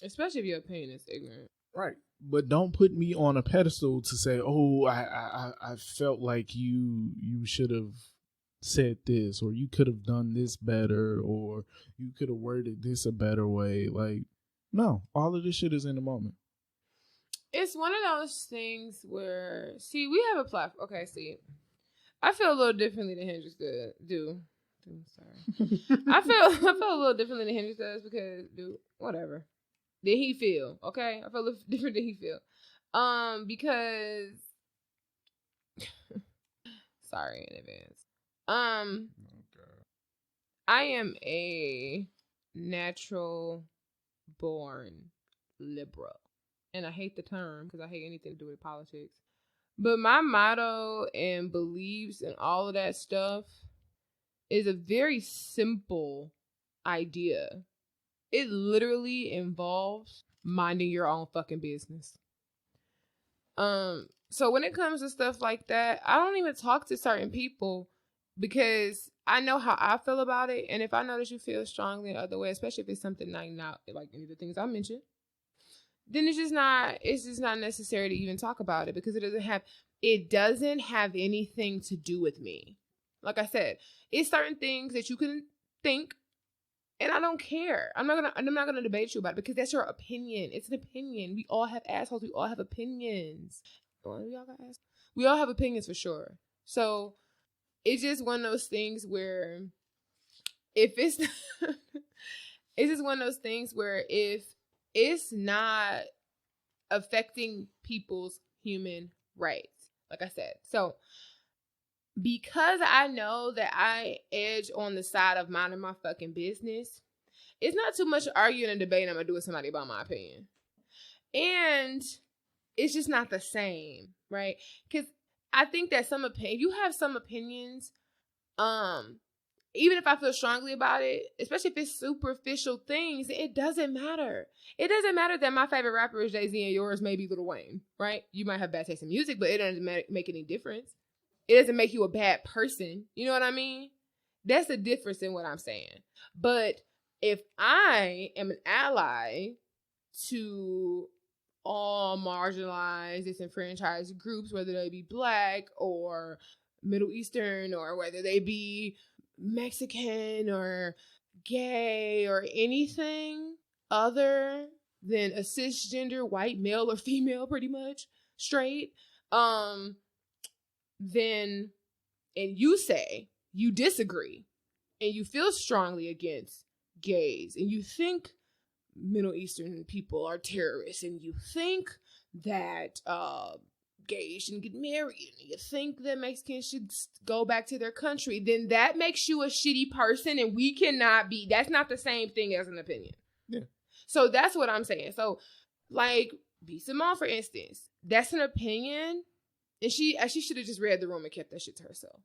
Especially if your opinion is ignorant. Right. But don't put me on a pedestal to say, oh, I felt like you should have said this, or you could have done this better, or you could have worded this a better way. Like, no, all of this shit is in the moment. It's one of those things where, see, we have a platform. Okay, see, I feel a little differently than Hendrix do. Sorry. I feel a little differently than Hendrix does because, whatever. Than he feel, okay? I feel a little different than he feel. Because sorry in advance. I am a natural born liberal. And I hate the term because I hate anything to do with politics. But my motto and beliefs and all of that stuff is a very simple idea. It literally involves minding your own fucking business. So when it comes to stuff like that, I don't even talk to certain people because I know how I feel about it. And if I know that you feel strongly the other way, especially if it's something not like any of the things I mentioned, then it's just not necessary to even talk about it because it doesn't have anything to do with me. Like I said, it's certain things that you can think. And I don't care. I'm not gonna debate you about it because that's your opinion. It's an opinion. We all have assholes. We all have opinions. We all have opinions for sure. So it's just one of those things where if it's it's just one of those things where if it's not affecting people's human rights, like I said. So because I know that I edge on the side of minding my fucking business, it's not too much arguing and debating I'm going to do with somebody about my opinion. And it's just not the same, right? Because I think that you have some opinions, even if I feel strongly about it, especially if it's superficial things, it doesn't matter. It doesn't matter that my favorite rapper is Jay-Z and yours may be Lil Wayne, right? You might have bad taste in music, but it doesn't make any difference. It doesn't make you a bad person. You know what I mean? That's the difference in what I'm saying. But if I am an ally to all marginalized, disenfranchised groups, whether they be Black or Middle Eastern, or whether they be Mexican or gay or anything other than a cisgender white male or female, pretty much straight, then, and you say you disagree and you feel strongly against gays and you think Middle Eastern people are terrorists and you think that gays shouldn't get married and you think that Mexicans should go back to their country, then that makes you a shitty person, and we cannot be, that's not the same thing as an opinion. Yeah. So that's what I'm saying. So like B. Simone, for instance, that's an opinion, and she should have just read the room and kept that shit to herself.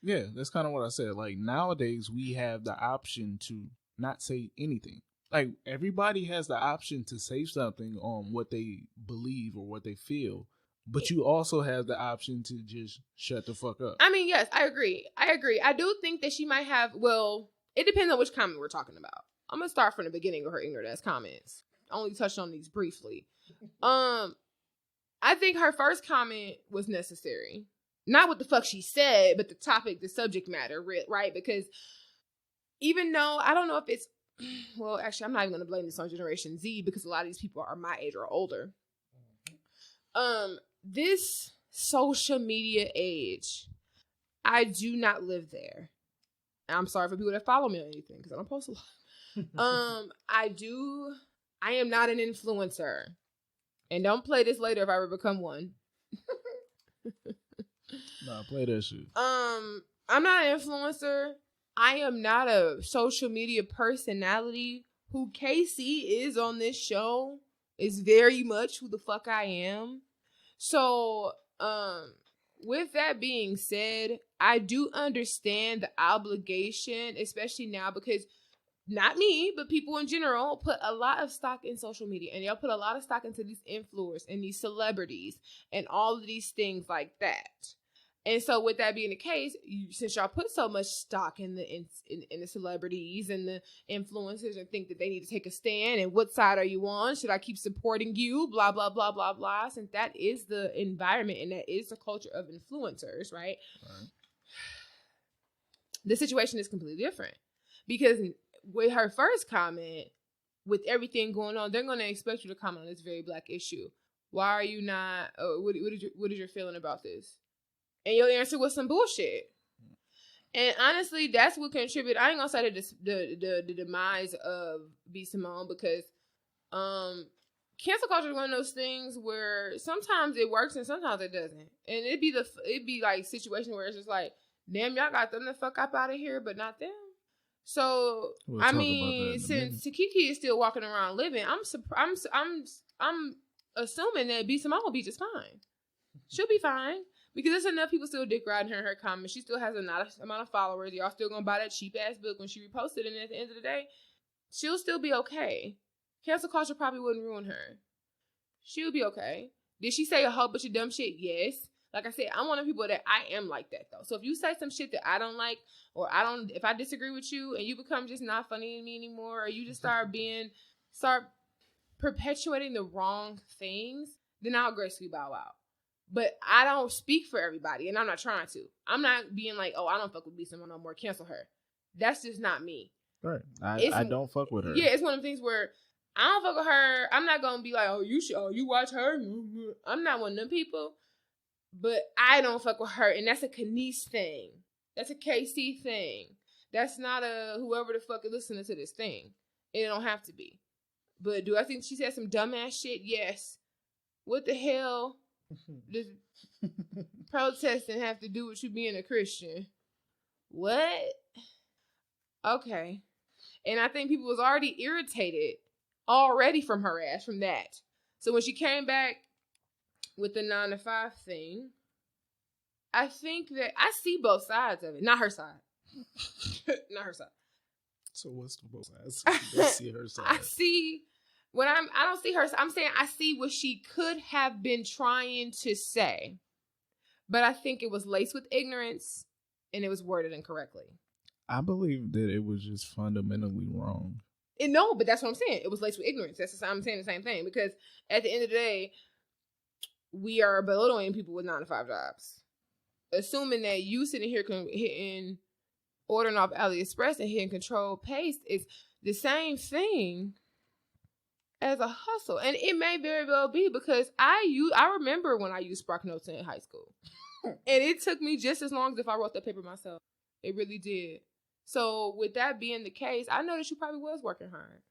Yeah, that's kind of what I said. Like, nowadays we have the option to not say anything. Like, everybody has the option to say something on what they believe or what they feel, but you also have the option to just shut the fuck up. I mean, yes, I agree. I do think that she might have, well, it depends on which comment we're talking about. I'm going to start from the beginning of her ignorant ass comments. I only touched on these briefly. I think her first comment was necessary. Not what the fuck she said, but the topic, the subject matter, right? Because even though, I don't know if it's, well, actually, I'm not even going to blame this on Generation Z because a lot of these people are my age or older. This social media age, I do not live there. I'm sorry for people that follow me on anything because I don't post a lot. I am not an influencer. And don't play this later if I ever become one. Nah, play that shit. I'm not an influencer. I am not a social media personality. Who KayCee is on this show is very much who the fuck I am. So, with that being said, I do understand the obligation, especially now because not me, but people in general put a lot of stock in social media, and they'll put a lot of stock into these influencers and these celebrities and all of these things like that. And so with that being the case, since y'all put so much stock in the celebrities and the influencers and think that they need to take a stand, and what side are you on? Should I keep supporting you? Blah, blah, blah, blah, blah. Since that is the environment and that is the culture of influencers, right? The situation is completely different. Because with her first comment, with everything going on, they're going to expect you to comment on this very Black issue. Why are you not, what is your feeling about this? And your answer was some bullshit. And honestly, that's what contributed. I ain't gonna say the demise of B. Simone, because cancel culture is one of those things where sometimes it works and sometimes it doesn't. And it'd be like situation where it's just like, damn, y'all got them the fuck up out of here, but not them. So I mean, since Kiki is still walking around living, I'm assuming that B. Simone will be just fine. She'll be fine. Because there's enough people still dick riding her in her comments. She still has a nice amount of followers. Y'all still gonna buy that cheap ass book when she reposted it, and at the end of the day, she'll still be okay. Cancel culture probably wouldn't ruin her. She'll be okay. Did she say a whole bunch of dumb shit? Yes. Like I said, I'm one of the people that I am like that though. So if you say some shit that I don't like, or if I disagree with you and you become just not funny to me anymore, or you just start perpetuating the wrong things, then I'll gracefully bow out. But I don't speak for everybody, and I'm not trying to. I'm not being like, oh, I don't fuck with B. Simone no more, cancel her. That's just not me. Right. I don't fuck with her. Yeah, it's one of the things where I don't fuck with her. I'm not going to be like, oh, you watch her. I'm not one of them people. But I don't fuck with her, and that's a Kenise thing. That's a KayCee thing. That's not a whoever the fuck is listening to this thing. It don't have to be. But do I think she said some dumbass shit? Yes. What the hell does protesting have to do with you being a Christian? What? Okay. And I think people was already irritated from her ass from that. So when she came back with the 9 to 5 thing, I think that I see both sides of it. Not her side. Not her side. So what's the both sides? Let's see her side. I don't see her. I'm saying I see what she could have been trying to say, but I think it was laced with ignorance and it was worded incorrectly. I believe that it was just fundamentally wrong. No, but that's what I'm saying. It was laced with ignorance. I'm saying the same thing, because at the end of the day, we are belittling people with 9-to-5 jobs. Assuming that you sitting here hitting ordering off AliExpress and hitting control paste is the same thing as a hustle. And it may very well be, because I remember when I used Spark Notes in high school. And it took me just as long as if I wrote that paper myself. It really did. So with that being the case, I know that she probably was working hard.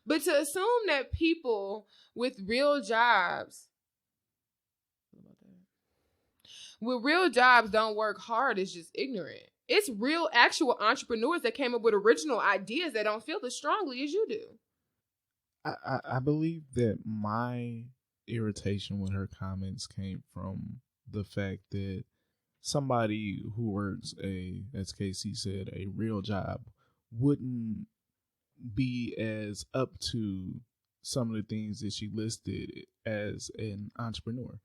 But to assume that people with real jobs don't work hard is just ignorant. It's real actual entrepreneurs that came up with original ideas that don't feel as strongly as you do. I believe that my irritation with her comments came from the fact that somebody who works as KayCee said, a real job wouldn't be as up to some of the things that she listed as an entrepreneur.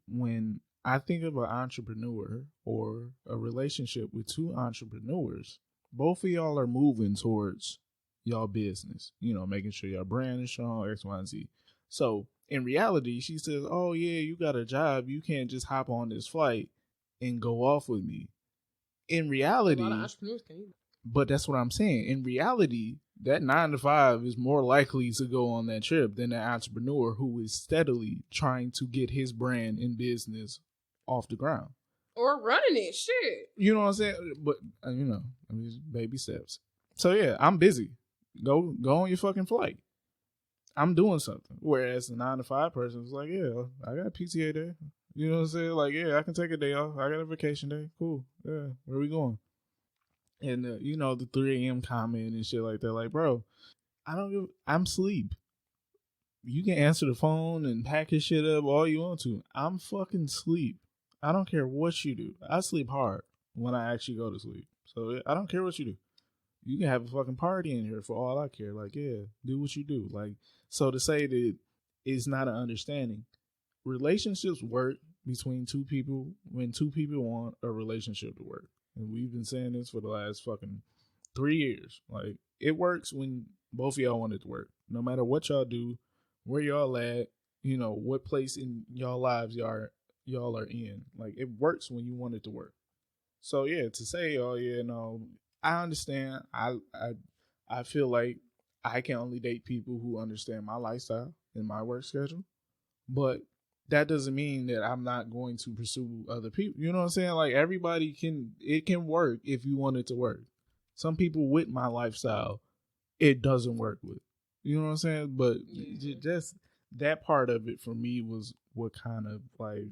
When I think of an entrepreneur or a relationship with two entrepreneurs, both of y'all are moving towards y'all business, making sure your brand is strong, X, Y, and Z. So in reality, she says, oh yeah, you got a job. You can't just hop on this flight and go off with me. In reality, a lot of entrepreneurs can. But that's what I'm saying. In reality, that 9-to-5 is more likely to go on that trip than an entrepreneur who is steadily trying to get his brand and business off the ground. Or running it, shit. You know what I'm saying? But, baby steps. So yeah, I'm busy. Go on your fucking flight. I'm doing something. Whereas the 9-to-5 person is like, yeah, I got a PTA day. You know what I'm saying? Like, yeah, I can take a day off. I got a vacation day. Cool. Yeah, where we going? And, the 3 a.m. comment and shit like that. Like, bro, I'm sleep. You can answer the phone and pack your shit up all you want to. I'm fucking sleep. I don't care what you do. I sleep hard when I actually go to sleep. So I don't care what you do. You can have a fucking party in here for all I care. Like, yeah, do what you do. Like, so to say that it's not an understanding. Relationships work between two people when two people want a relationship to work. And we've been saying this for the last fucking 3 years. Like, it works when both of y'all want it to work. No matter what y'all do, where y'all at, what place in y'all lives y'all are in. Like, it works when you want it to work. So yeah, to say, oh yeah, no, I understand. I feel like I can only date people who understand my lifestyle and my work schedule. But that doesn't mean that I'm not going to pursue other people. You know what I'm saying? Like, it can work if you want it to work. Some people with my lifestyle, it doesn't work with. You know what I'm saying? But just that part of it for me was what kind of like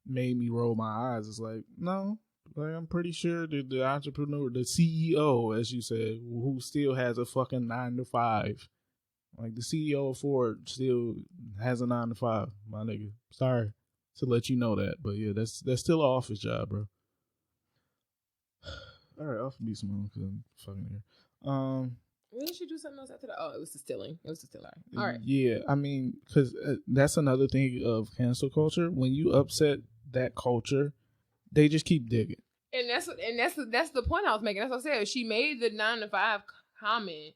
made me roll my eyes. It's like, no, like, I'm pretty sure that the entrepreneur, the CEO, as you said, who still has a fucking 9-to-5. Like, the CEO of Ford still has a 9-to-5, my nigga. Sorry to let you know that, but yeah, that's still an office job, bro. All right, I'll be small because I'm fucking here. We should do something else after that. Oh, it was the stealing. All right. Yeah, I mean, because that's another thing of cancel culture. When you upset that culture, they just keep digging. And that's the point I was making. That's what I said. She made the 9-to-5 comment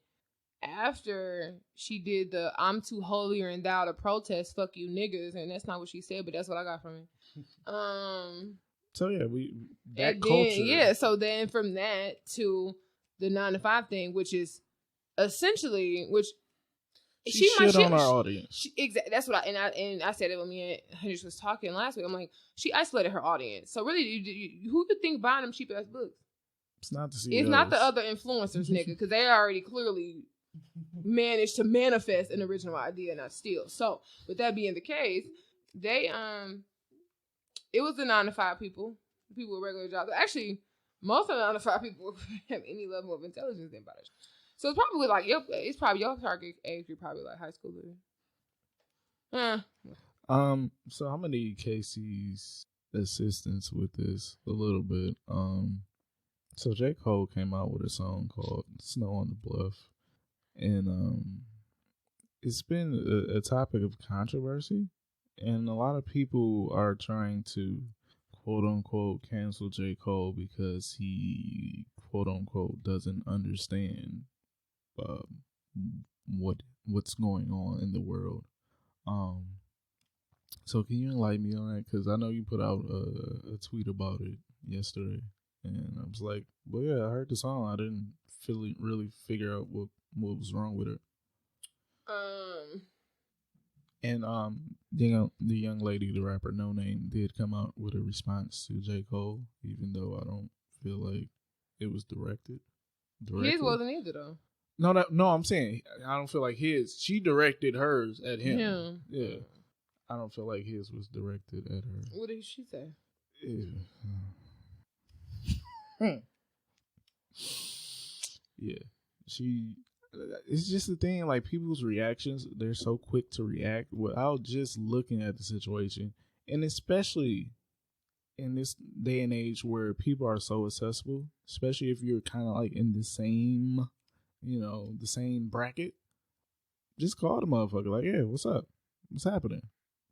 after she did the "I'm too holier and thou to protest, fuck you niggas," and that's not what she said, but that's what I got from it. So yeah, culture. Yeah, so then from that to the 9-to-5 thing, which is essentially she shit on our audience. Exactly. That's what I said it when me and Hendrix was talking last week. I'm like, she isolated her audience. So really, who could think buying them cheap ass books? It's not the CEOs. It's not the other influencers, nigga, because they already clearly managed to manifest an original idea, not steal. So with that being the case, they it was the 9-to-5 people with regular jobs. Actually, most of the 9-to-5 people have any level of intelligence than about it. So it's probably like it's probably your target age. You're probably like high schooler. So I'm gonna need KayCee's assistance with this a little bit. So J. Cole came out with a song called "Snow on the Bluff," and it's been a topic of controversy, and a lot of people are trying to quote unquote cancel J. Cole because he quote unquote doesn't understand um, what's going on in the world. Um, so can you enlighten me on that? Because I know you put out a tweet about it yesterday, and I was like, well, yeah, I heard the song. I didn't really figure out what was wrong with it. And the young lady, the rapper No Name, did come out with a response to J. Cole, even though I don't feel like it was directed. His wasn't either though. No, I'm saying I don't feel like his. She directed hers at him. Yeah. I don't feel like his was directed at her. What did she say? Yeah. It's just the thing, like people's reactions, they're so quick to react without just looking at the situation. And especially in this day and age where people are so accessible, especially if you're kind of like in the same, the same bracket, just call the motherfucker like, yeah, what's up? What's happening?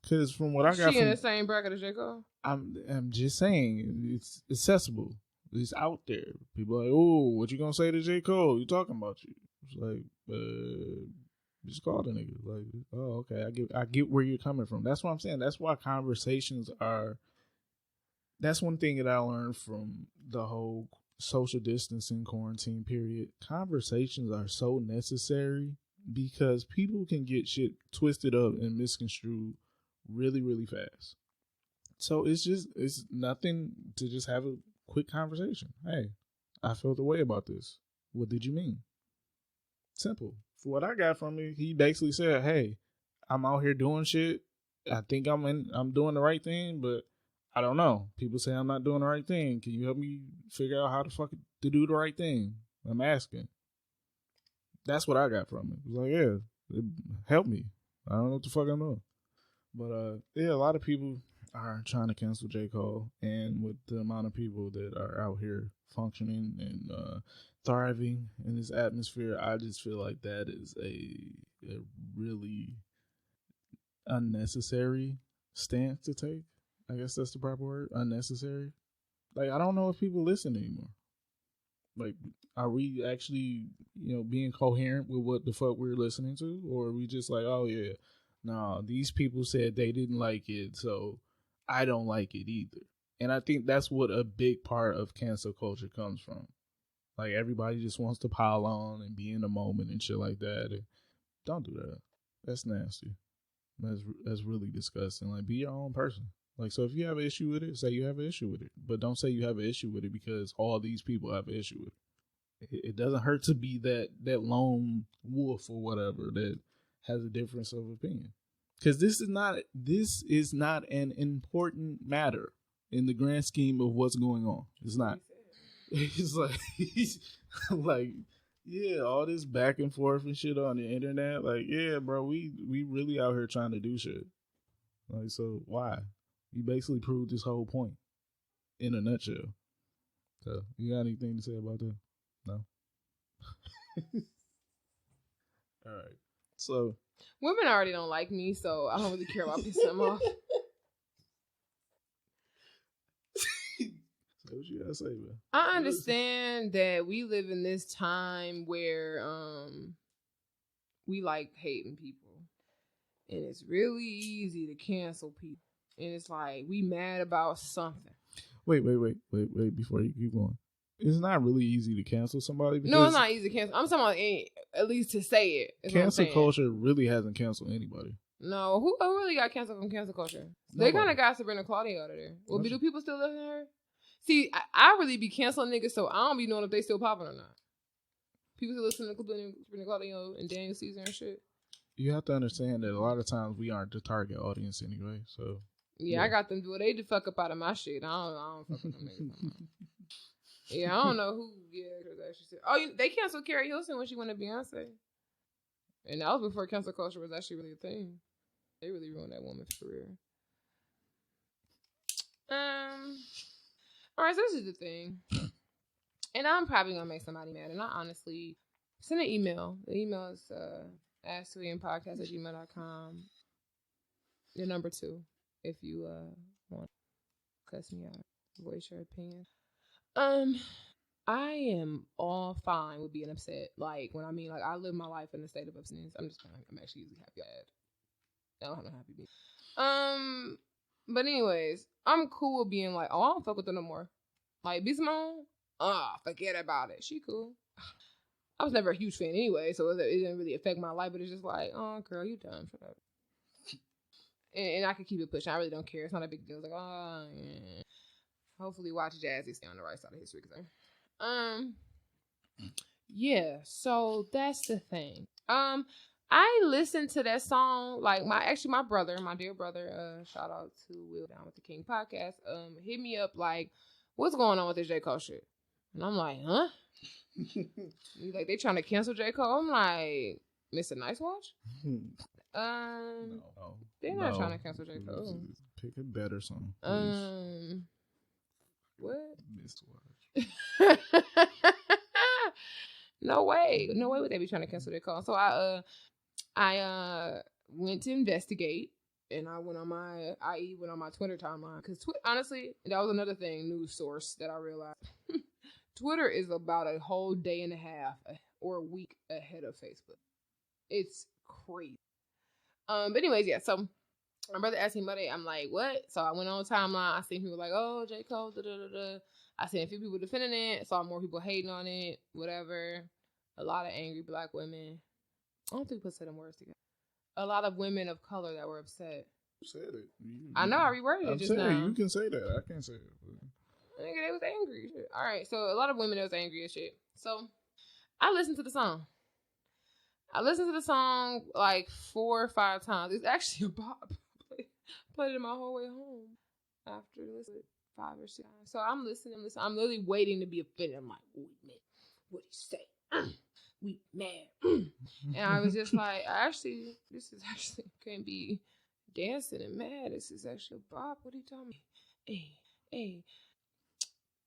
Because from what I got, she in the same bracket as J. Cole? I'm just saying it's accessible. It's out there. People are like, oh, what you gonna say to J. Cole? You talking about you? It's like, just call the nigga. Like, oh, okay, I get where you're coming from. That's what I'm saying. That's why conversations are. That's one thing that I learned from the whole social distancing quarantine period. Conversations are so necessary because people can get shit twisted up and misconstrued really, really fast. So it's nothing to just have a quick conversation. Hey, I felt the way about this. What did you mean? Simple. For what I got from it, he basically said, hey, I'm out here doing shit. I think I'm doing the right thing, but I don't know. People say I'm not doing the right thing. Can you help me figure out how to do the right thing? I'm asking. That's what I got from it. It was like, yeah, help me. I don't know what the fuck I'm doing. But yeah, a lot of people are trying to cancel J. Cole, and with the amount of people that are out here functioning and thriving in this atmosphere, I just feel like that is a really unnecessary stance to take. I guess that's the proper word. Unnecessary. Like, I don't know if people listen anymore. Like, are we actually, being coherent with what the fuck we're listening to? Or are we just like, oh yeah, no, these people said they didn't like it, so I don't like it either. And I think that's what a big part of cancel culture comes from. Like, everybody just wants to pile on and be in the moment and shit like that. And don't do that. That's nasty. That's really disgusting. Like, be your own person. Like, so if you have an issue with it, say you have an issue with it. But don't say you have an issue with it because all these people have an issue with it. It doesn't hurt to be that lone wolf or whatever that has a difference of opinion. Because this is not an important matter in the grand scheme of what's going on. It's not. It's like yeah, all this back and forth and shit on the internet. Like, yeah, bro, we really out here trying to do shit. Like, so why? You basically proved this whole point in a nutshell. So, you got anything to say about that? No? All right. So, women already don't like me, so I don't really care about pissing them off. So what you gotta say, man? I understand that we live in this time where we like hating people. And it's really easy to cancel people. And it's like, we mad about something. Wait, before you keep going. It's not really easy to cancel somebody. No, it's not easy to cancel. I'm talking about at least to say it. Cancel culture really hasn't canceled anybody. No, who really got canceled from cancel culture? Nobody. They kind of got Sabrina Claudio out of there. Well, do people still listen to her? See, I really be canceling niggas, so I don't be knowing if they still popping or not. People still listen to Sabrina Claudio and Daniel Caesar and shit. You have to understand that a lot of times we aren't the target audience anyway, so... Yeah, I got them do it. They the fuck up out of my shit. I don't fuck with them niggas. Yeah, I don't know who. Yeah, actually said. Oh, they canceled Carrie Hilson when she went to Beyonce, and that was before cancel culture was actually really a thing. They really ruined that woman's career. All right, so this is the thing. And I'm probably going to make somebody mad. And I honestly send an email. The email is ask2ampodcast@gmail.com. The number 2, if you want to cuss me out, voice your opinion. I am all fine with being upset. Like, when I mean, like, I live my life in a state of upsetness. I'm actually usually happy. I don't have no happy being. But anyways, I'm cool with being like, oh, I don't fuck with her no more. Like, B Simone, forget about it. She cool. I was never a huge fan anyway, so it didn't really affect my life. But it's just like, oh, girl, you done. Shut up. And I can keep it pushing. I really don't care. It's not a big deal. It's like, oh, yeah. Hopefully, watch Jazzy stay on the right side of history. Yeah. So that's the thing. I listened to that song. Like my dear brother. Shout out to Will Down with the King podcast. Hit me up like, what's going on with this J. Cole shit? And I'm like, huh? He's like, they trying to cancel J. Cole. I'm like, Mr. Nice Watch? No. They're not trying to cancel J. Cole. Pick a better song. What? Mr. Watch. No way would they be trying to cancel J. Cole. So I went to investigate, and I went on my Twitter timeline, because honestly, that was another news source that I realized. Twitter is about a whole day and a half or a week ahead of Facebook. It's crazy. But anyways, yeah. So my brother asked me about it. I'm like, what? So I went on the timeline. I seen people like, oh, J. Cole, da da da da. I seen a few people defending it. Saw more people hating on it. Whatever. A lot of angry black women. I don't think people said them words together. A lot of women of color that were upset. You said it. I know. I reworded it just now. You can say that. I can't say it. Nigga, they was angry. Shit. All right. So a lot of women that was angry as shit. So I listened to the song. Like 4 or 5 times. It's actually a bop. Played it my whole way home after listening 5 or 6 times. So I'm listening. I'm literally waiting to be offended. I'm like, oh, man, what do you say? We mad. And I was just like, this is actually can't be dancing and mad. This is actually a bop. What are you telling me? Hey.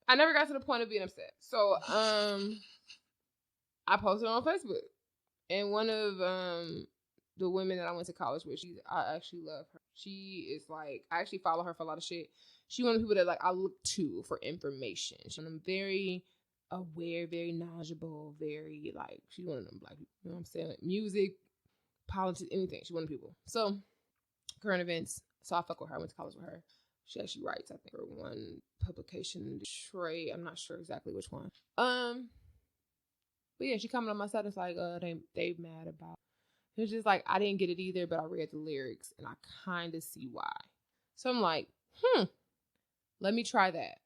I never got to the point of being upset. So I posted on Facebook. And one of the women that I went to college with, I actually love her. She is like, I actually follow her for a lot of shit. She's one of the people that like I look to for information. She's very aware, very knowledgeable, very like, she's one of them black people. You know what I'm saying? Like, music, politics, anything. She's one of the people. So current events. So I fuck with her. I went to college with her. She actually writes, I think, for one publication in Detroit. I'm not sure exactly which one. But yeah, she commented on my status like, they mad about. It's just like, I didn't get it either, but I read the lyrics and I kind of see why. So I'm like, let me try that.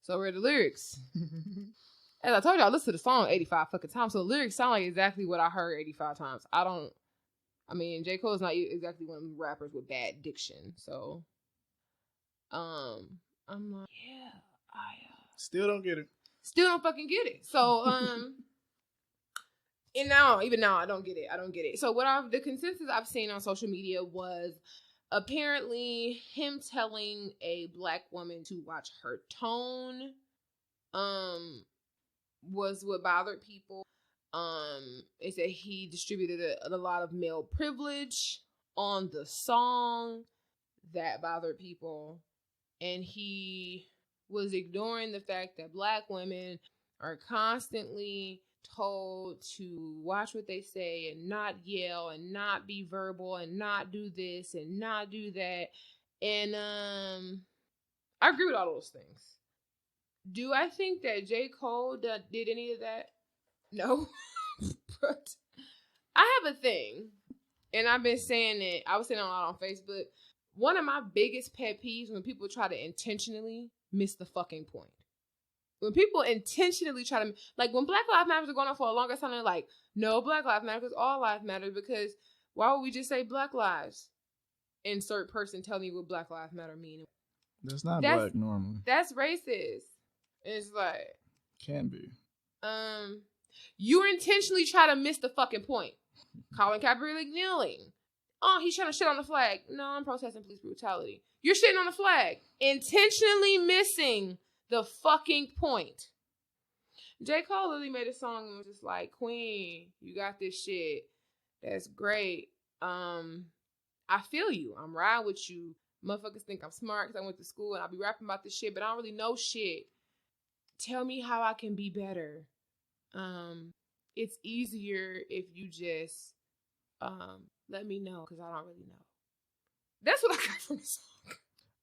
So I read the lyrics. As I told you, I listened to the song 85 fucking times. So the lyrics sound like exactly what I heard 85 times. J. Cole is not exactly one of them rappers with bad diction. So, I'm like, yeah, still don't get it. Still don't fucking get it. So, and even now, I don't get it. So the consensus I've seen on social media was apparently him telling a black woman to watch her tone, was what bothered people. It said he distributed a lot of male privilege on the song that bothered people. And he was ignoring the fact that black women are constantly told to watch what they say and not yell and not be verbal and not do this and not do that. And I agree with all those things. Do I think that J. Cole did any of that? No. But I have a thing, and I've been saying it. I was saying it a lot on Facebook. One of my biggest pet peeves when people try to intentionally miss the fucking point. When people intentionally try to, like when Black Lives Matter was going on for a longer time, they're like, no, Black Lives Matter because all lives matter, because why would we just say Black Lives? Insert person tell me what Black Lives Matter mean. That's not black normally. That's racist. It's like. Can be. You intentionally try to miss the fucking point. Colin Kaepernick kneeling. Oh, he's trying to shit on the flag. No, I'm protesting police brutality. You're shitting on the flag. Intentionally missing the fucking point. J. Cole literally made a song and was just like, Queen, you got this shit. That's great. I feel you. I'm riding with you. Motherfuckers think I'm smart because I went to school and I'll be rapping about this shit, but I don't really know shit. Tell me how I can be better. It's easier if you just let me know because I don't really know. That's what I got from the song.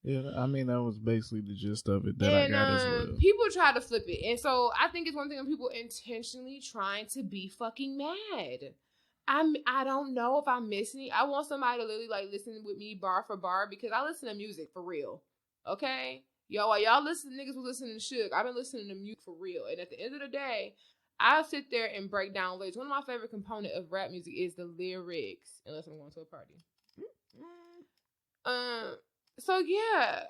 Yeah, I mean, that was basically the gist of it that I got as well. People try to flip it. And so I think it's one thing when people intentionally trying to be fucking mad. I don't know if I'm missing. I want somebody to literally like listen with me bar for bar because I listen to music for real. Okay? While y'all listen, niggas was listening to Suge. I've been listening to music for real. And at the end of the day, I'll sit there and break down lyrics. One of my favorite components of rap music is the lyrics. Unless I'm going to a party. So yeah.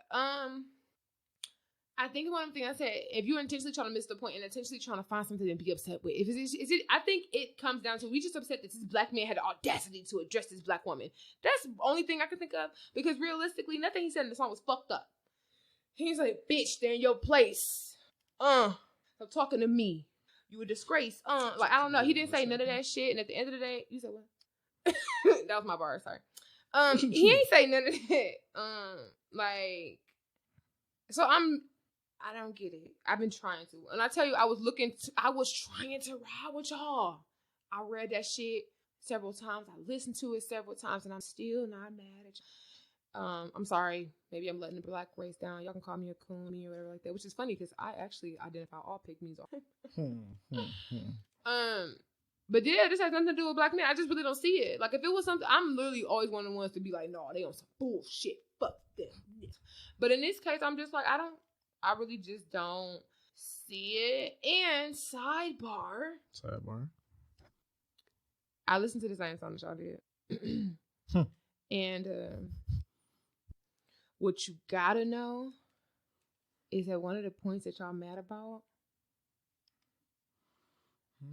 I think one thing I said, if you're intentionally trying to miss the point and intentionally trying to find something to be upset with, I think it comes down to we just upset that this black man had the audacity to address this black woman. That's the only thing I can think of because realistically, nothing he said in the song was fucked up. He's like, bitch, they're in your place. Stop talking to me. You a disgrace. Like, I don't know. He didn't say none of that shit. And at the end of the day, you said what? That was my bar, sorry. He ain't say none of that. Like, so I don't get it. I've been trying to. And I tell you, I was trying to ride with y'all. I read that shit several times. I listened to it several times, and I'm still not mad at you. I'm sorry. Maybe I'm letting the black race down. Y'all can call me a coon or whatever like that, which is funny because I actually identify all pygmies. But yeah, this has nothing to do with black men. I just really don't see it. Like, if it was something, I'm literally always one of the ones to be like, no, they on some bullshit. Fuck them. But in this case, I'm just like, I really just don't see it. And sidebar. I listened to the same song that y'all did. And what you gotta know is that one of the points that y'all mad about,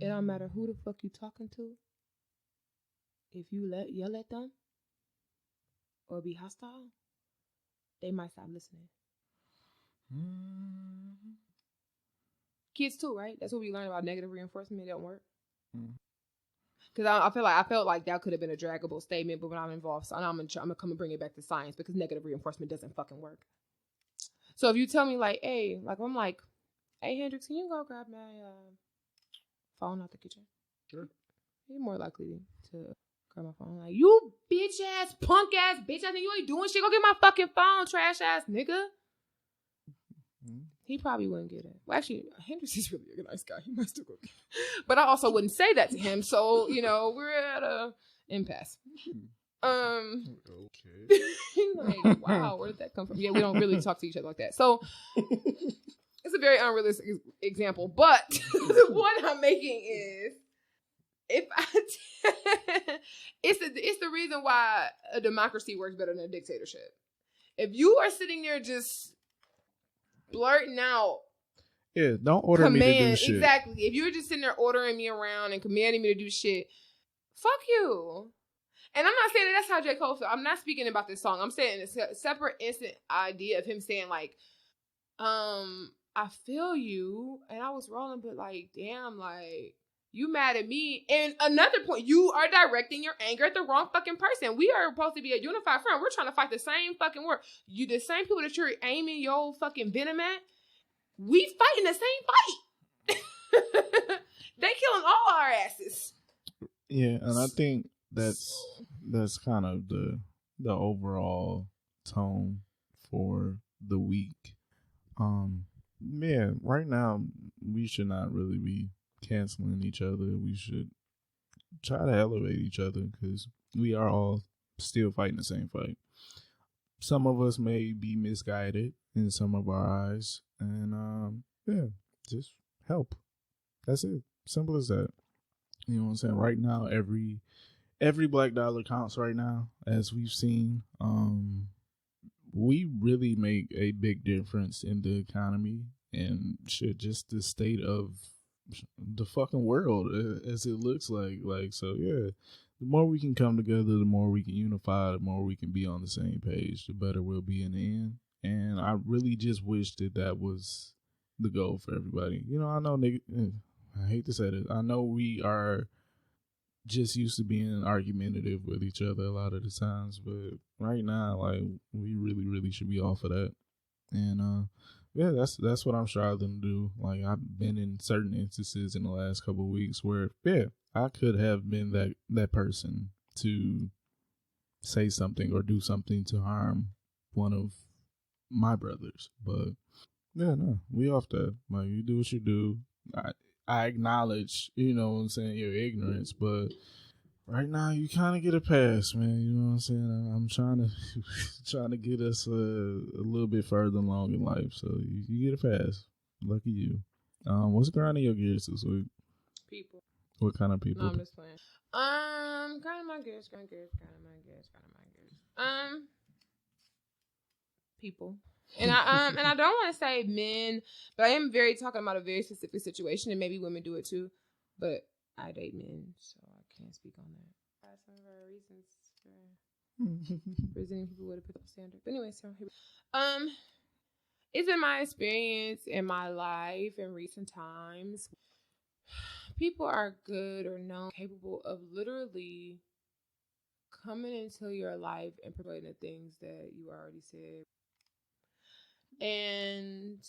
it don't matter who the fuck you talking to. If you yell at them or be hostile, they might stop listening. Kids too, right? That's what we learned about negative reinforcement. It don't work. Because I felt like that could have been a draggable statement, but when I'm involved, so I'm gonna come and bring it back to science because negative reinforcement doesn't fucking work. So if you tell me like, hey, like I'm like, hey Hendrix, can you go grab my phone out the kitchen? Sure. You're more likely to grab my phone. Like, you bitch ass, punk ass bitch. I think you ain't doing shit. Go get my fucking phone, trash ass nigga. He probably wouldn't get it. Well, actually, Hendrix is really a nice guy. He might still go get it. But I also wouldn't say that to him. So, we're at a impasse. Okay. Like, wow, where did that come from? Yeah, we don't really talk to each other like that. So, it's a very unrealistic example. But the point I'm making is, it's the reason why a democracy works better than a dictatorship. If you are sitting there just blurting out, don't order me to do shit. Exactly. If you're just sitting there ordering me around and commanding me to do shit, fuck you. And I'm not saying that that's how J. Cole feels. I'm not speaking about this song. I'm saying it's a separate instant idea of him saying like, I feel you, and I was rolling, but like, damn, like, you mad at me. And another point, you are directing your anger at the wrong fucking person. We are supposed to be a unified front. We're trying to fight the same fucking war. The same people that you're aiming your fucking venom at, we fighting the same fight. They killing all our asses. Yeah, and I think that's kind of the overall tone for the week. Yeah, right now we should not really be canceling each other. We should try to elevate each other because we are all still fighting the same fight. Some of us may be misguided in some of our eyes, and just help. That's it. Simple as that. You know what I'm saying? Right now, every black dollar counts right now, as we've seen. We really make a big difference in the economy and just the state of the fucking world as it looks like. So yeah, the more we can come together, the more we can unify, the more we can be on the same page, the better we'll be in the end. And I really just wish that was the goal for everybody. You know, I know, I hate to say this. I know we are just used to being argumentative with each other a lot of the times, but right now, like, we really, really should be off of that. And yeah, that's what I'm striving to do. Like, I've been in certain instances in the last couple of weeks where, yeah, I could have been that person to say something or do something to harm one of my brothers. But yeah, no, we off that. Like, you do what you do. I acknowledge, you know what I'm saying, your ignorance, but right now you kind of get a pass, man. You know what I'm saying? I'm trying to get us a little bit further along in life, so you get a pass. Lucky you. What's grinding your gears this week? People. What kind of people? No, I'm just playing. Grinding my gears. People. And I don't want to say men, but I am talking about a very specific situation, and maybe women do it too. But I date men, so I can't speak on that. That's some of our reasons for presenting people with a pick-up standard. But anyway, so here it's been my experience in my life in recent times. People are good or known capable of literally coming into your life and promoting the things that you already said. And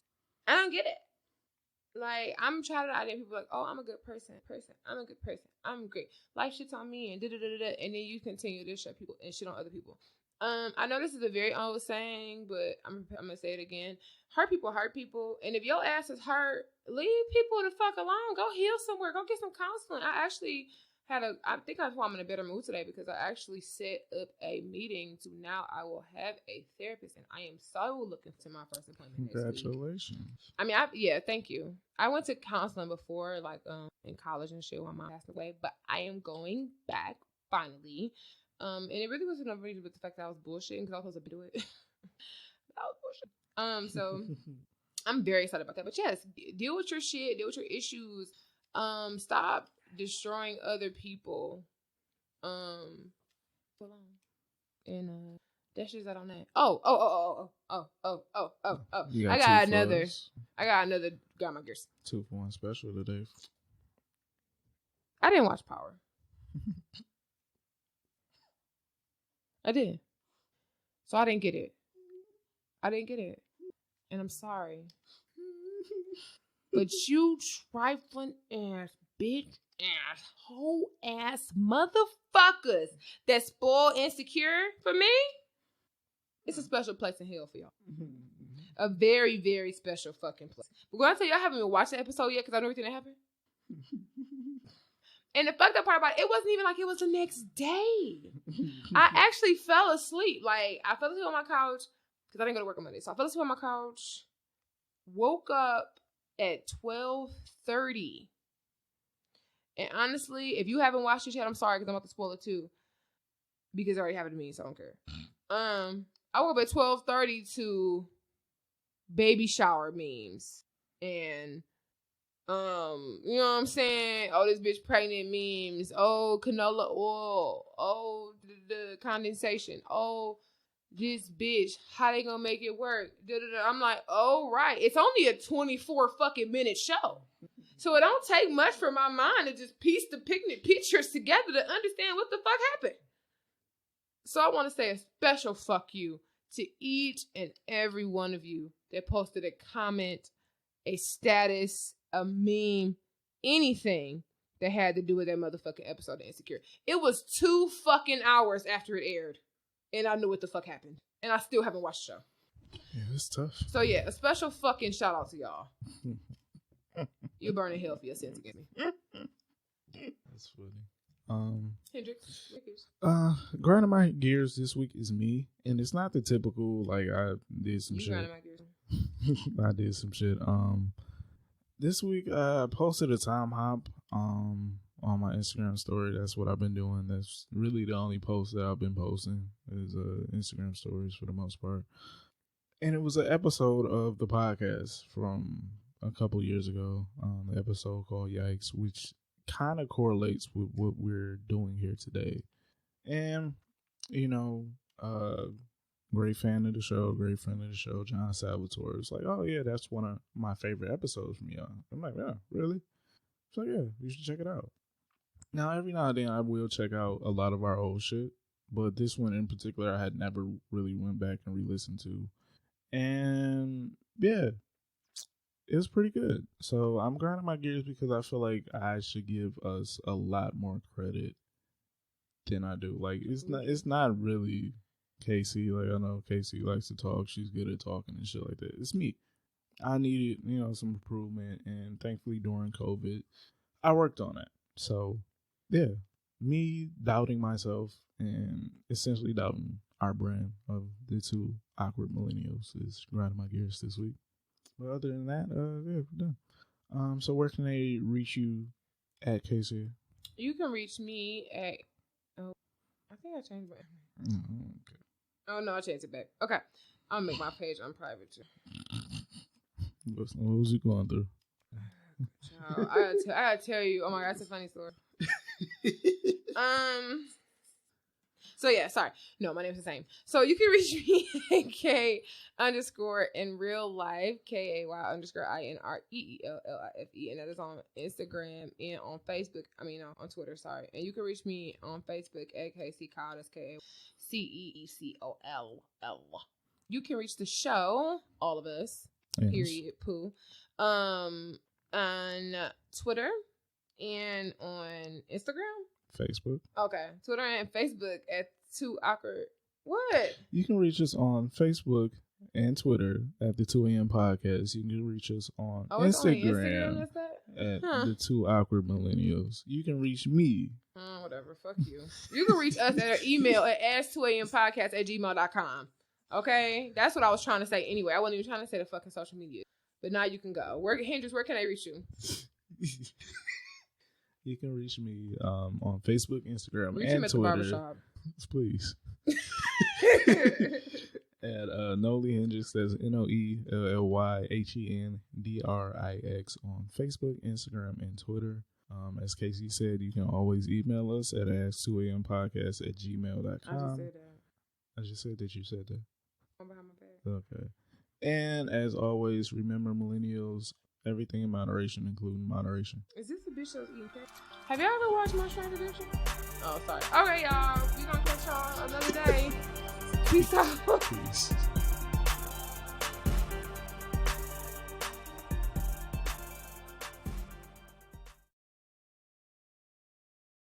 I don't get it. Like, I'm trying to identify people like, oh, I'm a good person. I'm a good person. I'm great. Life shits on me and da-da-da-da-da. And then you continue to shut people and shit on other people. I know this is a very old saying, but I'm going to say it again. Hurt people. And if your ass is hurt, leave people the fuck alone. Go heal somewhere. Go get some counseling. I think that's why I'm in a better mood today, because I actually set up a meeting to now I will have a therapist, and I am so looking to my first appointment. Congratulations. I mean, thank you. I went to counseling before, like in college and shit when my mom passed away, but I am going back finally. And it really wasn't a reason but the fact that I was bullshitting because I was supposed to do it. I was bullshitting. So I'm very excited about that. But yes, deal with your shit, deal with your issues. Stop destroying other people. And that's just that on that. Oh. I got another Gamma Gears 2-for-1 special today. I didn't watch Power. I did. So I didn't get it. And I'm sorry. But you trifling ass bitch ass hoe ass motherfuckers that spoil Insecure for me, it's a special place in hell for y'all. A very, very special fucking place. But when I tell you, I haven't even watched the episode yet because I know everything that happened. And the fucked up part about it wasn't even like it was the next day. I actually fell asleep. Like, I fell asleep on my couch because I didn't go to work on Monday. So I fell asleep on my couch, woke up at 12:30. And honestly, if you haven't watched it yet, I'm sorry because I'm about to spoil it too. Because it already happened to me, so I don't care. I woke up at 12:30 to baby shower memes. And you know what I'm saying? Oh, this bitch pregnant memes. Oh, canola oil. Oh, the condensation. Oh, this bitch, how they gonna make it work? I'm like, oh, right. It's only a 24 fucking minute show. So it don't take much for my mind to just piece the picnic pictures together to understand what the fuck happened. So I want to say a special fuck you to each and every one of you that posted a comment, a status, a meme, anything that had to do with that motherfucking episode of Insecure. It was 2 fucking hours after it aired, and I knew what the fuck happened. And I still haven't watched the show. Yeah, it's tough. So yeah, a special fucking shout out to y'all. You burn in hell for your sins against me. That's funny. Hendrix, grinding my gears this week is me, and it's not the typical like I did some shit. Grinding my gears. I did some shit. This week I posted a time hop on my Instagram story. That's what I've been doing. That's really the only post that I've been posting is Instagram stories for the most part. And it was an episode of the podcast from a couple years ago. The episode called Yikes, which kind of correlates with what we're doing here today. And, great fan of the show, great friend of the show, John Salvatore. It's like, oh yeah, that's one of my favorite episodes from y'all. I'm like, yeah, really? So yeah, you should check it out. Now, every now and then I will check out a lot of our old shit, but this one in particular I had never really went back and re-listened to. And yeah, it was pretty good. So I'm grinding my gears because I feel like I should give us a lot more credit than I do. Like it's not really KayCee. Like, I know KayCee likes to talk. She's good at talking and shit like that. It's me. I needed, some improvement, and thankfully during COVID, I worked on it. So, yeah, me doubting myself and essentially doubting our brand of the two awkward millennials is grinding my gears this week. But other than that, yeah, we're done. So where can they reach you at, KayCee? You can reach me at. Oh, I think I changed my. Okay. Oh no, I changed it back. Okay, I'll make my page unprivate too. What was you going through? I gotta tell you. Oh my god, that's a funny story. So yeah, sorry. No, my name's the same. So you can reach me at K_ in real life, KAY_INREELLIFE, and that is on Instagram and on Facebook. On Twitter, sorry. And you can reach me on Facebook at KayCee Call. That's KACEECOLL. You can reach the show, all of us, yes. Period, poo, on Twitter and on Instagram. Facebook. Okay. Twitter and Facebook at Two Awkward. What? You can reach us on Facebook and Twitter at the 2 AM Podcast. You can reach us on Instagram at the Two Awkward Millennials. You can reach me. Whatever. Fuck you. You can reach us at our email at ask2ampodcast@gmail.com. Okay? That's what I was trying to say anyway. I wasn't even trying to say the fucking social media. But now you can go. Hendrix, where can I reach you? You can reach me on Facebook, Instagram, reach and at Twitter. The barbershop. Please. At Noly Hendrix, that's NOELLYHENDRIX on Facebook, Instagram, and Twitter. As KayCee said, you can always email us at ask2ampodcast@gmail.com. I just said that you said that. I'm behind my back. Okay. And as always, remember, millennials, everything in moderation, including moderation. Is this a bitch that's eating cake? Have y'all ever watched My Strange Addiction? Oh, sorry. Okay, y'all. We gonna catch y'all another day. Peace out. Peace.